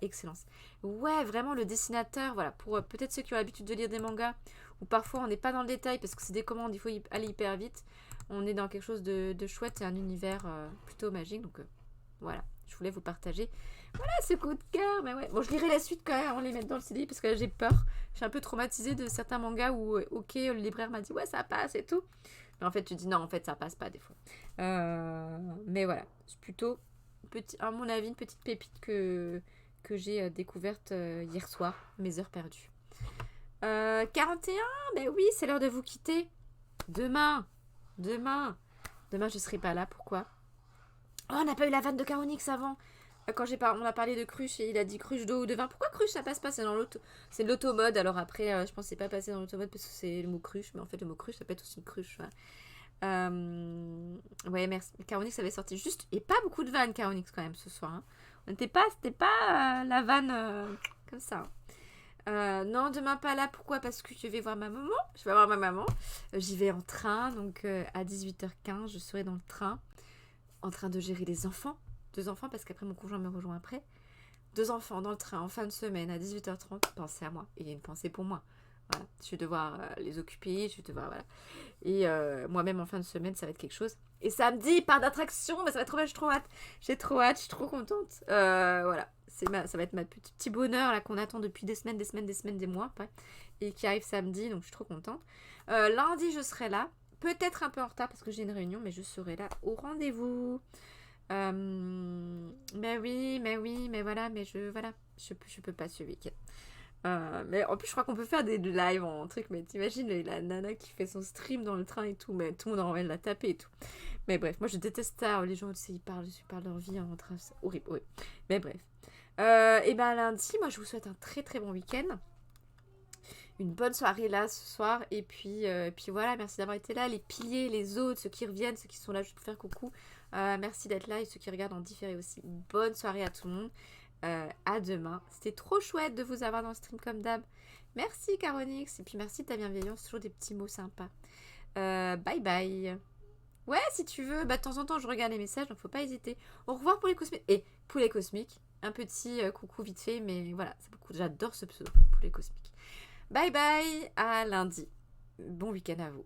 excellence. Ouais, vraiment, le dessinateur, voilà, pour peut-être ceux qui ont l'habitude de lire des mangas, où parfois on n'est pas dans le détail parce que c'est des commandes, il faut aller hyper vite. On est dans quelque chose de chouette et un univers plutôt magique. Donc voilà, je voulais vous partager. Voilà ce coup de cœur. Mais ouais, bon, je lirai la suite quand même avant de les mettre dans le CD parce que là, j'ai peur. Je suis un peu traumatisée de certains mangas où, ok, le libraire m'a dit ouais, ça passe et tout. Mais en fait, tu dis non, en fait, ça passe pas des fois. Mais voilà, c'est plutôt, à mon avis, une petite pépite que j'ai découverte hier soir, mes heures perdues. 41, ben oui, c'est l'heure de vous quitter. Demain, je serai pas là, pourquoi? Oh, on n'a pas eu la vanne de Caronix avant. Quand on a parlé de cruche et il a dit cruche d'eau ou de vin. Pourquoi cruche ça passe pas? C'est dans c'est de l'automode. Alors après, je pense que c'est pas passé dans l'automode parce que c'est le mot cruche. Mais en fait, le mot cruche, ça peut être aussi une cruche. Ouais, merci. Caronix avait sorti juste. Et pas beaucoup de vannes, Caronix, quand même, ce soir. Hein. C'était pas la vanne comme ça. Non, demain pas là. Pourquoi? Parce que je vais voir ma maman. Je vais voir ma maman. J'y vais en train. Donc à 18h15, je serai dans le train. En train de gérer les enfants. 2 enfants parce qu'après mon conjoint me rejoint après. 2 enfants dans le train en fin de semaine à 18h30. Pensez à moi. Il y a une pensée pour moi. Voilà. Je vais devoir les occuper. Je vais devoir... Voilà. Et moi-même en fin de semaine, ça va être quelque chose. Et samedi, part d'attraction. Mais ça va être trop bien. J'ai trop hâte. Je suis trop contente. Voilà. Ça va être ma petit bonheur là qu'on attend depuis des semaines, des mois. Ouais, et qui arrive samedi. Donc je suis trop contente. Lundi, je serai là. Peut-être un peu en retard parce que j'ai une réunion. Mais je serai là au rendez-vous. Mais oui, mais voilà, je peux pas ce week-end. Mais en plus, je crois qu'on peut faire des lives en truc. Mais t'imagines la nana qui fait son stream dans le train et tout, mais tout le monde a envie de la taper et tout. Mais bref, moi je déteste ça. Les gens, tu sais, ils parlent de leur vie en train, c'est horrible, oui. Mais bref. Et ben lundi, moi je vous souhaite un très très bon week-end. Une bonne soirée là ce soir. Et puis voilà, merci d'avoir été là. Les piliers, les autres, ceux qui reviennent, ceux qui sont là juste pour faire coucou. Merci d'être là et ceux qui regardent en différé aussi. Bonne soirée à tout le monde. À demain. C'était trop chouette de vous avoir dans le stream comme d'hab. Merci Caronix. Et puis merci de ta bienveillance. Toujours des petits mots sympas. Bye bye. Ouais, si tu veux. Bah, de temps en temps, je regarde les messages. Donc, faut pas hésiter. Au revoir pour les cosmiques. Et poulet cosmique. Un petit coucou vite fait. Mais voilà, c'est beaucoup. J'adore ce pseudo. Poulet cosmique. Bye bye. À lundi. Bon week-end à vous.